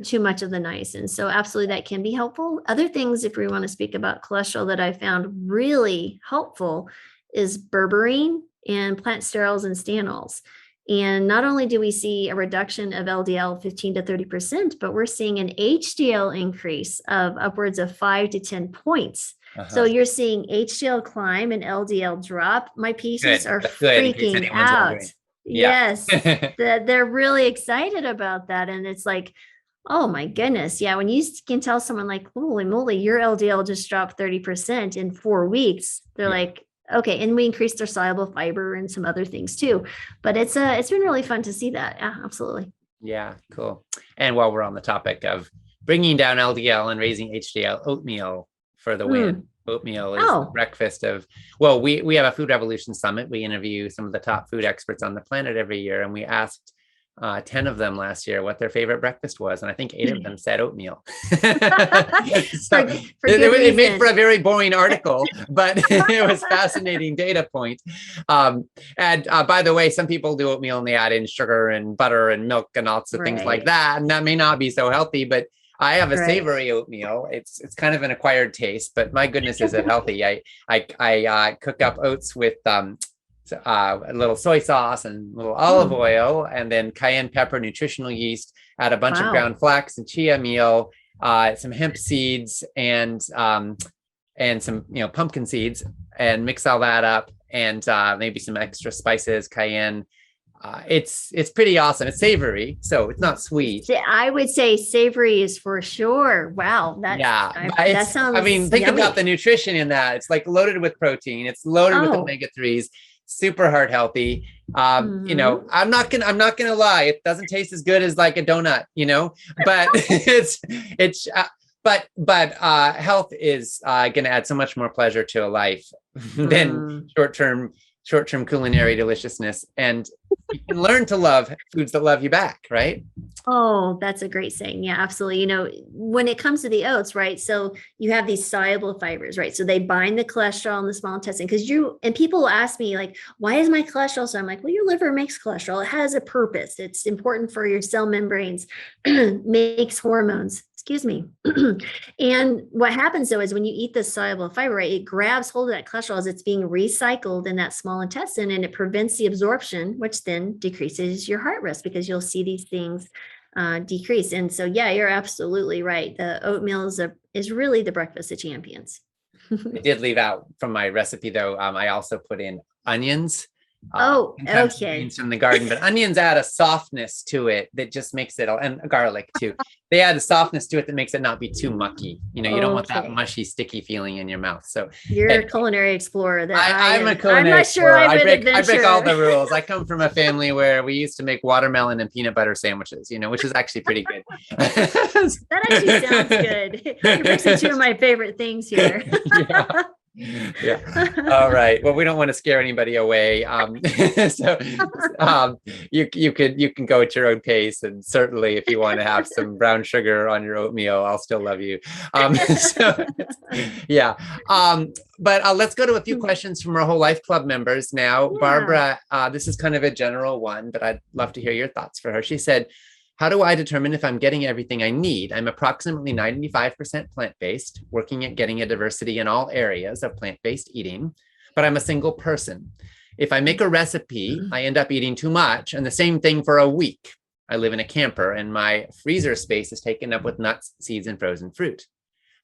too much of the niacin. So absolutely that can be helpful. Other things, if we want to speak about cholesterol, that I found really helpful is berberine and plant sterols and stanols. And not only do we see a reduction of LDL 15 to 30%, but we're seeing an HDL increase of upwards of 5 to 10 points. So you're seeing HDL climb and LDL drop. My patients are freaking out. Yes, they're really excited about that. And it's like, oh my goodness. Yeah. When you can tell someone like, holy moly, your LDL just dropped 30% in 4 weeks, they're like, okay. And we increased their soluble fiber and some other things too. But it's been really fun to see that. Yeah, absolutely. Yeah, cool. And while we're on the topic of bringing down LDL and raising HDL, oatmeal for the win. Oatmeal is the breakfast of, we have a Food Revolution Summit. We interview some of the top food experts on the planet every year. And we asked 10 of them last year what their favorite breakfast was. And I think 8 of them said oatmeal. It made for a very boring article, but it was fascinating data point. And by the way, some people do oatmeal and they add in sugar and butter and milk and lots of things like that. And that may not be so healthy, but I have a savory oatmeal. It's kind of an acquired taste, but my goodness, is it healthy? I cook up oats with a little soy sauce and a little olive oil, and then cayenne pepper, nutritional yeast, add a bunch of ground flax and chia meal, some hemp seeds and some pumpkin seeds, and mix all that up, and maybe some extra spices, cayenne, It's pretty awesome. It's savory, so it's not sweet. I would say savory is for sure. Wow, Yeah, but that I mean, sounds think yummy. about the nutrition in that. It's like loaded with protein. It's loaded with Oh, omega-3s, super heart healthy. mhm. I'm not gonna lie. It doesn't taste as good as like a donut, but but health is going to add so much more pleasure to a life than Mm. short-term short-term culinary deliciousness. And you can learn to love foods that love you back, right? Oh, that's a great saying. Yeah, absolutely. When it comes to the oats, right? So you have these soluble fibers, right? So they bind the cholesterol in the small intestine and people will ask me like, why is my cholesterol? So I'm like, well, your liver makes cholesterol. It has a purpose. It's important for your cell membranes, makes hormones. Excuse me. And what happens though is when you eat this soluble fiber, right, it grabs hold of that cholesterol as it's being recycled in that small intestine and it prevents the absorption, which then decreases your heart risk because you'll see these things decrease. And so, yeah, you're absolutely right. The oatmeal is really the breakfast of champions. I did leave out from my recipe though. I also put in onions, Oh, sometimes okay. greens from the garden, but onions add a softness to it that just makes it, and garlic too. They add a softness to it that makes it not be too mucky. You don't want that Okay. mushy, sticky feeling in your mouth. So You're a anyway, culinary explorer that I'm a I'm culinary not sure explorer. I I would break I break all adventure. the rules. I come from a family where we used to make watermelon and peanut butter sandwiches, which is actually pretty good. That actually sounds good. You're mixing two of my favorite things here. Yeah. Yeah. All right. Well, we don't want to scare anybody away. So you can go at your own pace, and certainly if you want to have some brown sugar on your oatmeal, I'll still love you. So yeah. But let's go to a few questions from our Whole Life Club members now. Yeah. Barbara, this is kind of a general one, but I'd love to hear your thoughts for her. She said, how do I determine if I'm getting everything I need? I'm approximately 95% plant-based, working at getting a diversity in all areas of plant-based eating, but I'm a single person. If I make a recipe, I end up eating too much, and the same thing for a week. I live in a camper, and my freezer space is taken up with nuts, seeds, and frozen fruit.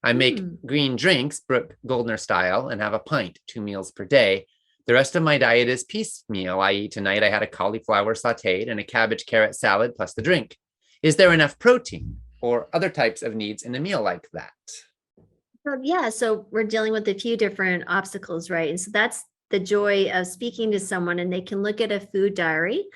I make green drinks, Brooke Goldner style, and have a pint 2 meals per day. The rest of my diet is piecemeal, i.e. tonight I had a cauliflower sauteed and a cabbage carrot salad plus the drink. Is there enough protein or other types of needs in a meal like that? Yeah, so we're dealing with a few different obstacles, right? And so that's the joy of speaking to someone and they can look at a food diary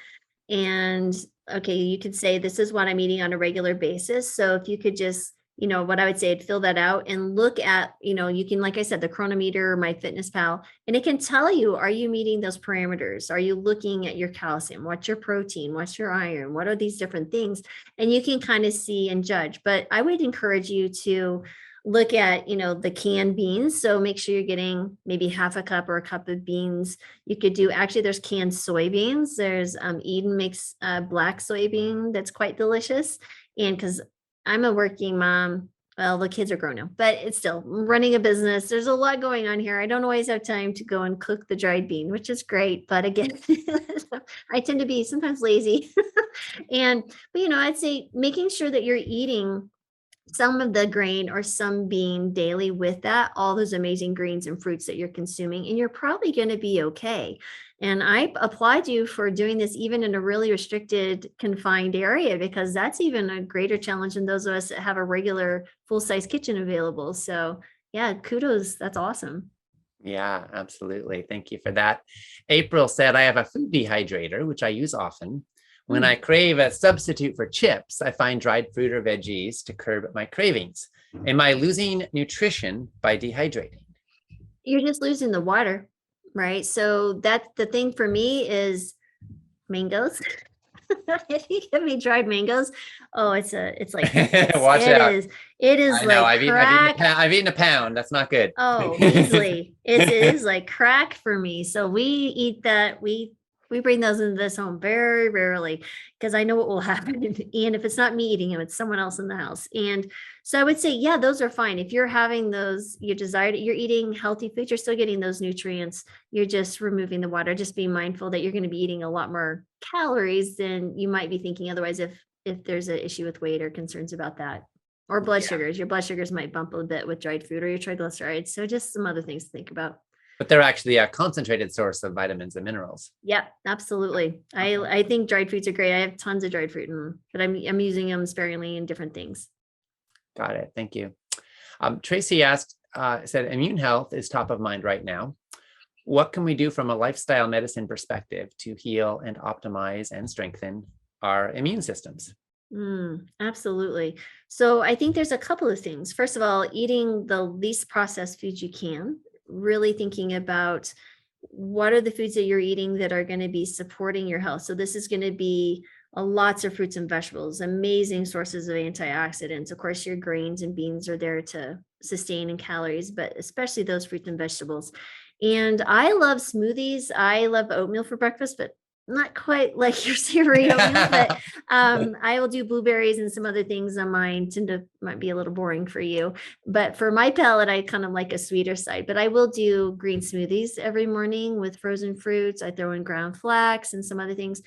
and okay, you could say this is what I'm eating on a regular basis. So if you could just, what I would say, I'd fill that out and look at, you can, like I said, the Chronometer, MyFitnessPal, and it can tell you, are you meeting those parameters? Are you looking at your calcium? What's your protein? What's your iron? What are these different things? And you can kind of see and judge. But I would encourage you to look at, the canned beans. So make sure you're getting maybe half a cup or a cup of beans. You could do, actually, there's canned soybeans. There's Eden makes black soybean that's quite delicious. And because I'm a working mom, well, the kids are grown now, but it's still running a business. There's a lot going on here. I don't always have time to go and cook the dried bean, which is great. But again, I tend to be sometimes lazy. But I'd say making sure that you're eating some of the grain or some bean daily with that, all those amazing greens and fruits that you're consuming, and you're probably going to be okay. And I applaud you for doing this even in a really restricted, confined area, because that's even a greater challenge than those of us that have a regular full-size kitchen available. So yeah, kudos. That's awesome. Yeah, absolutely. Thank you for that. April said, I have a food dehydrator, which I use often. When I crave a substitute for chips, I find dried fruit or veggies to curb my cravings. Am I losing nutrition by dehydrating? You're just losing the water, right? So that's the thing for me is mangoes. If you give me dried mangoes, oh, it's like Watch out. it is I know. like I've eaten, I've eaten a crack. pound. I've eaten a pound. That's not good. Oh, easily. It is like crack for me. So we eat that. We bring those into this home very rarely because I know what will happen. And if it's not me eating them, it's someone else in the house. And so I would say, yeah, those are fine. If you're having those, you desire, you're eating healthy food, you're still getting those nutrients. You're just removing the water. Just be mindful that you're going to be eating a lot more calories than you might be thinking otherwise if there's an issue with weight or concerns about that. Or blood Yeah. sugars. Your blood sugars might bump a bit with dried food or your triglycerides. So just some other things to think about. But they're actually a concentrated source of vitamins and minerals. Yeah, absolutely. I think dried fruits are great. I have tons of dried fruit, but I'm using them sparingly in different things. Got it. Thank you. Tracy asked, said, immune health is top of mind right now. What can we do from a lifestyle medicine perspective to heal and optimize and strengthen our immune systems? Absolutely. So I think there's a couple of things. First of all, eating the least processed foods you can, really thinking about what are the foods that you're eating that are going to be supporting your health. So this is going to be lots of fruits and vegetables, amazing sources of antioxidants. Of course, your grains and beans are there to sustain in calories, but especially those fruits and vegetables. And I love smoothies. I love oatmeal for breakfast, but not quite like your savory oatmeal, but I will do blueberries and some other things on mine. Might be a little boring for you, but for my palate, I kind of like a sweeter side. But I will do green smoothies every morning with frozen fruits. I throw in ground flax and some other things.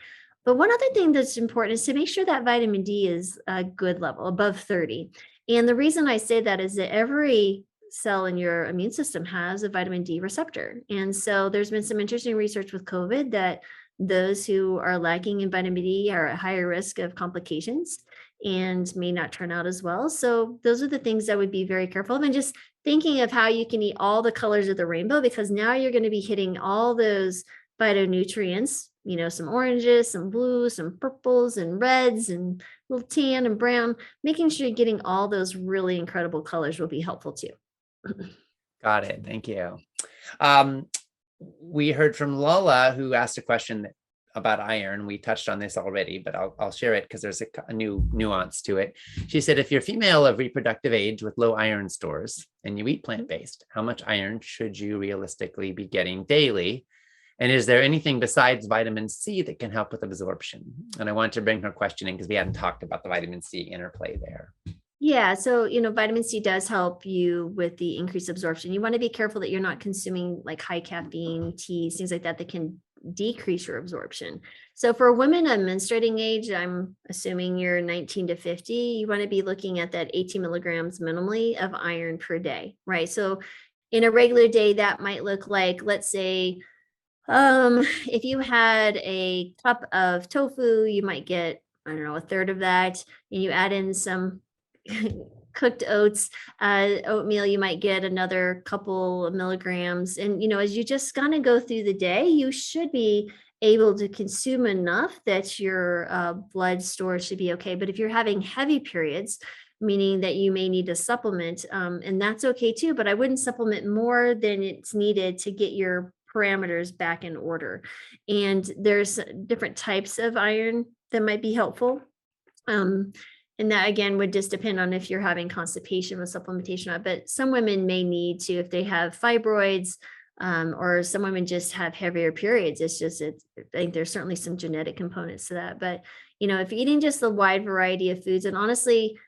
But one other thing that's important is to make sure that vitamin D is a good level, above 30. And the reason I say that is that every cell in your immune system has a vitamin D receptor. And so there's been some interesting research with COVID that those who are lacking in vitamin D are at higher risk of complications and may not turn out as well. So those are the things that would be very careful of, and just thinking of how you can eat all the colors of the rainbow, because now you're going to be hitting all those phytonutrients, some oranges, some blues, some purples and reds and a little tan and brown. Making sure you're getting all those really incredible colors will be helpful too. Got it. Thank you. We heard from Lola, who asked a question about iron. We touched on this already, but I'll share it because there's a new nuance to it. She said, if you're female of reproductive age with low iron stores and you eat plant-based, how much iron should you realistically be getting daily? And is there anything besides vitamin C that can help with absorption? And I wanted to bring her question in because we hadn't talked about the vitamin C interplay there. Yeah. So, vitamin C does help you with the increased absorption. You want to be careful that you're not consuming like high caffeine teas, things like that can decrease your absorption. So for women of menstruating age, I'm assuming you're 19 to 50, you want to be looking at that 18 milligrams minimally of iron per day, right? So in a regular day, that might look like, let's say, if you had a cup of tofu, you might get, I don't know, a third of that, and you add in some cooked oats, oatmeal, you might get another couple of milligrams. And, as you just kind of go through the day, you should be able to consume enough that your blood storage should be okay. But if you're having heavy periods, meaning that you may need to supplement, and that's okay too, but I wouldn't supplement more than it's needed to get your parameters back in order. And there's different types of iron that might be helpful. And that again would just depend on if you're having constipation with supplementation or not. But some women may need to, if they have fibroids, or some women just have heavier periods. I think there's certainly some genetic components to that. But, if you're eating just a wide variety of foods, and honestly,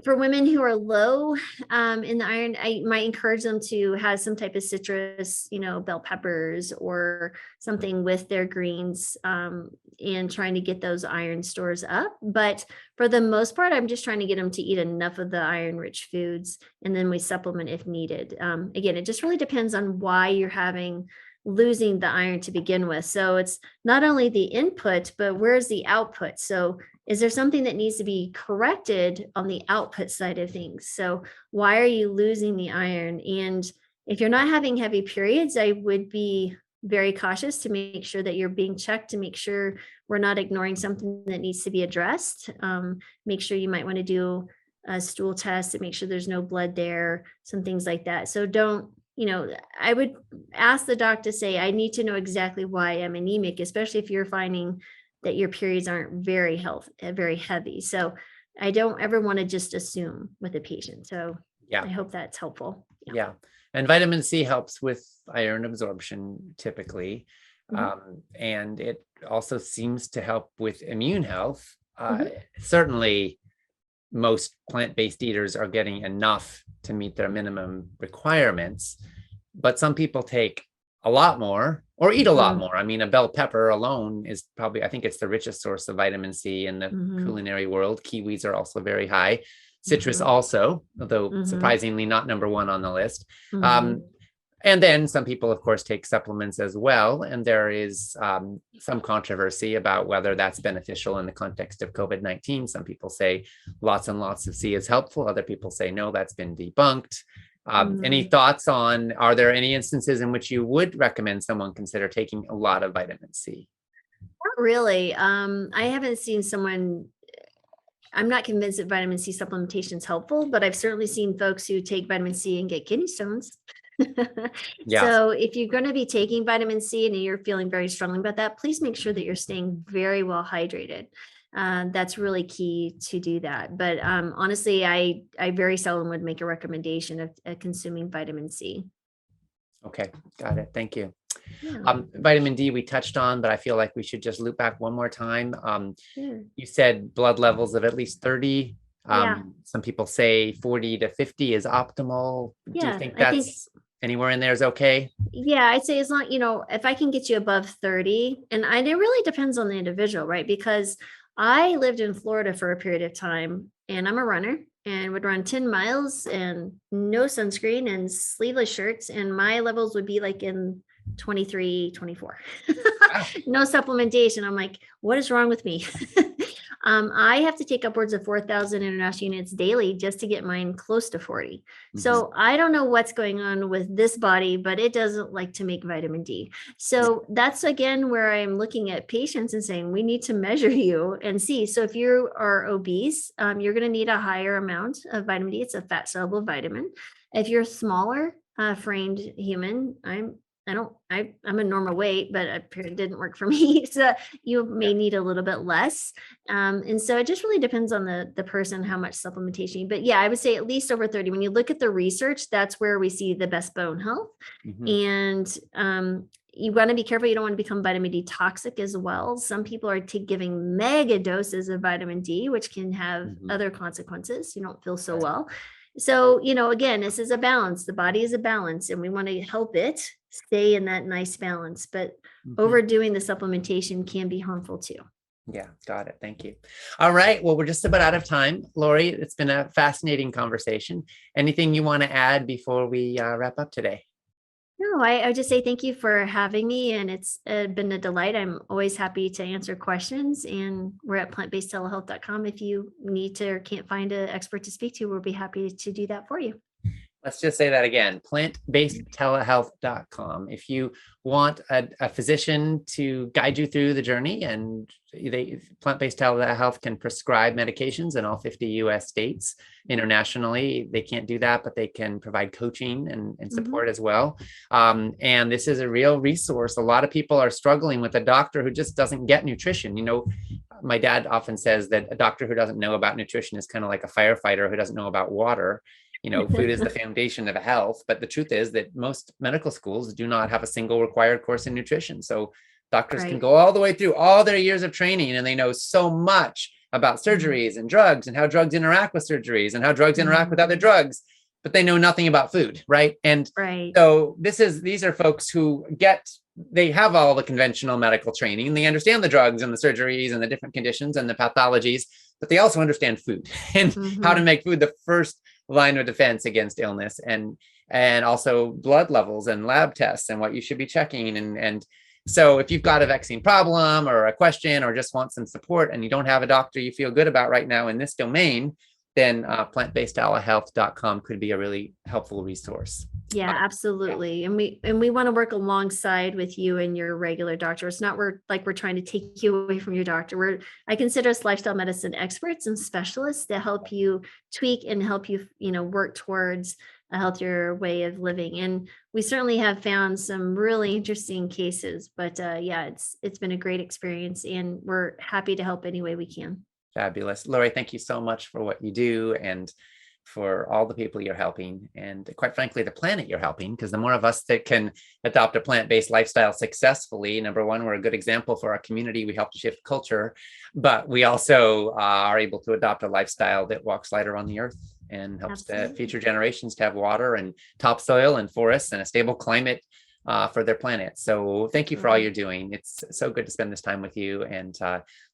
for women who are low in the iron, I might encourage them to have some type of citrus, bell peppers or something with their greens, and trying to get those iron stores up. But for the most part, I'm just trying to get them to eat enough of the iron-rich foods, and then we supplement if needed. Again, it just really depends on why you're losing the iron to begin with. So it's not only the input, but where's the output? So is there something that needs to be corrected on the output side of things? So why are you losing the iron? And if you're not having heavy periods, I would be very cautious to make sure that you're being checked, to make sure we're not ignoring something that needs to be addressed. Make sure you might want to do a stool test to make sure there's no blood there, some things like that. So I would ask the doc to say, I need to know exactly why I'm anemic, especially if you're finding that your periods aren't very heavy. So I don't ever want to just assume with a patient. So yeah, I hope that's helpful. Yeah. And vitamin C helps with iron absorption typically. Mm-hmm. And it also seems to help with immune health. Certainly most plant-based eaters are getting enough to meet their minimum requirements, but some people take a lot more or eat a lot more. I mean, a bell pepper alone is probably, I think it's the richest source of vitamin C in the culinary world. Kiwis are also very high. Citrus also, although surprisingly not number one on the list. And then some people, of course, take supplements as well. And there is some controversy about whether that's beneficial in the context of COVID-19. Some people say lots and lots of C is helpful. Other people say, no, that's been debunked. Any thoughts on, are there any instances in which you would recommend someone consider taking a lot of vitamin C? Not really. I haven't seen someone, I'm not convinced that vitamin C supplementation is helpful, but I've certainly seen folks who take vitamin C and get kidney stones. Yeah. So if you're going to be taking vitamin C and you're feeling very strongly about that, please make sure that you're staying very well hydrated. That's really key to do that. But honestly, I very seldom would make a recommendation of consuming vitamin C. Okay, got it. Thank you. Yeah. Vitamin D we touched on, but I feel like we should just loop back one more time. Sure. You said blood levels of at least 30. Yeah. Some people say 40 to 50 is optimal. Do you Yeah, think I think, that's anywhere in there is okay? yeah, I'd say as long, if I can get you above 30, and it really depends on the individual, right? Because I lived in Florida for a period of time and I'm a runner and would run 10 miles and no sunscreen and sleeveless shirts. And my levels would be like in 23, 24. Wow. No supplementation. I'm like, what is wrong with me? I have to take upwards of 4,000 international units daily just to get mine close to 40. So I don't know what's going on with this body, but it doesn't like to make vitamin D. So that's again where I'm looking at patients and saying, we need to measure you and see. So if you are obese, you're going to need a higher amount of vitamin D. It's a fat soluble vitamin. If you're smaller, framed human, I'm a normal weight, but it didn't work for me. So you may need a little bit less. And so it just really depends on the person, how much supplementation. But yeah, I would say at least over 30. When you look at the research, that's where we see the best bone health. And you want to be careful. You don't want to become vitamin D toxic as well. Some people are giving mega doses of vitamin D, which can have other consequences. You don't feel so well. So, again, this is a balance. The body is a balance, and we want to help it stay in that nice balance. But overdoing the supplementation can be harmful too. Yeah, got it. Thank you. All right. Well, we're just about out of time. Laurie, it's been a fascinating conversation. Anything you want to add before we wrap up today? No, I would just say thank you for having me, and it's been a delight. I'm always happy to answer questions, and we're at plantbasedtelehealth.com. If you need to or can't find an expert to speak to, we'll be happy to do that for you. Let's just say that again, plantbasedtelehealth.com. If you want a physician to guide you through the journey, and Plant-Based TeleHealth can prescribe medications in all 50 US states. Internationally, they can't do that, but they can provide coaching and support as well. And this is a real resource. A lot of people are struggling with a doctor who just doesn't get nutrition. My dad often says that a doctor who doesn't know about nutrition is kind of like a firefighter who doesn't know about water. Food is the foundation of health, but the truth is that most medical schools do not have a single required course in nutrition. So doctors can go all the way through all their years of training, and they know so much about surgeries and drugs and how drugs interact with surgeries and how drugs interact with other drugs, but they know nothing about food, right? And so these are folks who they have all the conventional medical training, and they understand the drugs and the surgeries and the different conditions and the pathologies, but they also understand food and how to make food the first line of defense against illness, and also blood levels and lab tests and what you should be checking. And so if you've got a vaccine problem or a question or just want some support and you don't have a doctor you feel good about right now in this domain, then plantbasedtelehealth.com could be a really helpful resource. Yeah, absolutely. And we want to work alongside with you and your regular doctor. It's not we're trying to take you away from your doctor. I consider us lifestyle medicine experts and specialists to help you tweak and help you, work towards a healthier way of living. And we certainly have found some really interesting cases, but it's been a great experience, and we're happy to help any way we can. Fabulous. Laurie, thank you so much for what you do and for all the people you're helping, and quite frankly, the planet you're helping, because the more of us that can adopt a plant-based lifestyle successfully, number one, we're a good example for our community. We help to shift culture, but we also are able to adopt a lifestyle that walks lighter on the earth and helps the future generations to have water and topsoil and forests and a stable climate for their planet. So thank you for all you're doing. It's so good to spend this time with you. And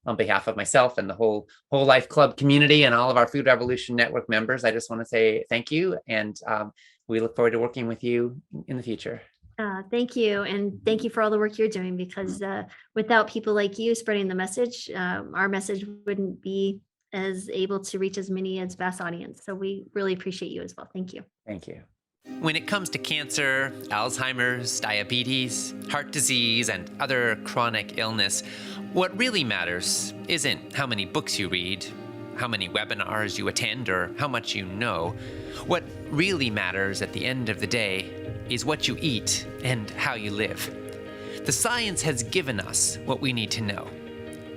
on behalf of myself and the whole Life Club community and all of our Food Revolution Network members, I just want to say thank you. And we look forward to working with you in the future. Thank you. And thank you for all the work you're doing, because without people like you spreading the message, our message wouldn't be as able to reach as many as vast audience. So we really appreciate you as well. Thank you. Thank you. When it comes to cancer, Alzheimer's, diabetes, heart disease, and other chronic illness, what really matters isn't how many books you read, how many webinars you attend, or how much you know. What really matters at the end of the day is what you eat and how you live. The science has given us what we need to know.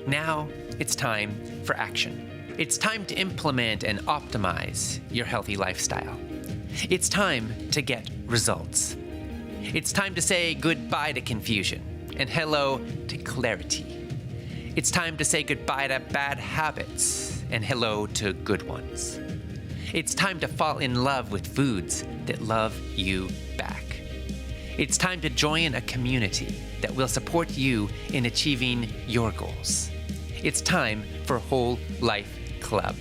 Now it's time for action. It's time to implement and optimize your healthy lifestyle. It's time to get results. It's time to say goodbye to confusion and hello to clarity. It's time to say goodbye to bad habits and hello to good ones. It's time to fall in love with foods that love you back. It's time to join a community that will support you in achieving your goals. It's time for Whole Life Club.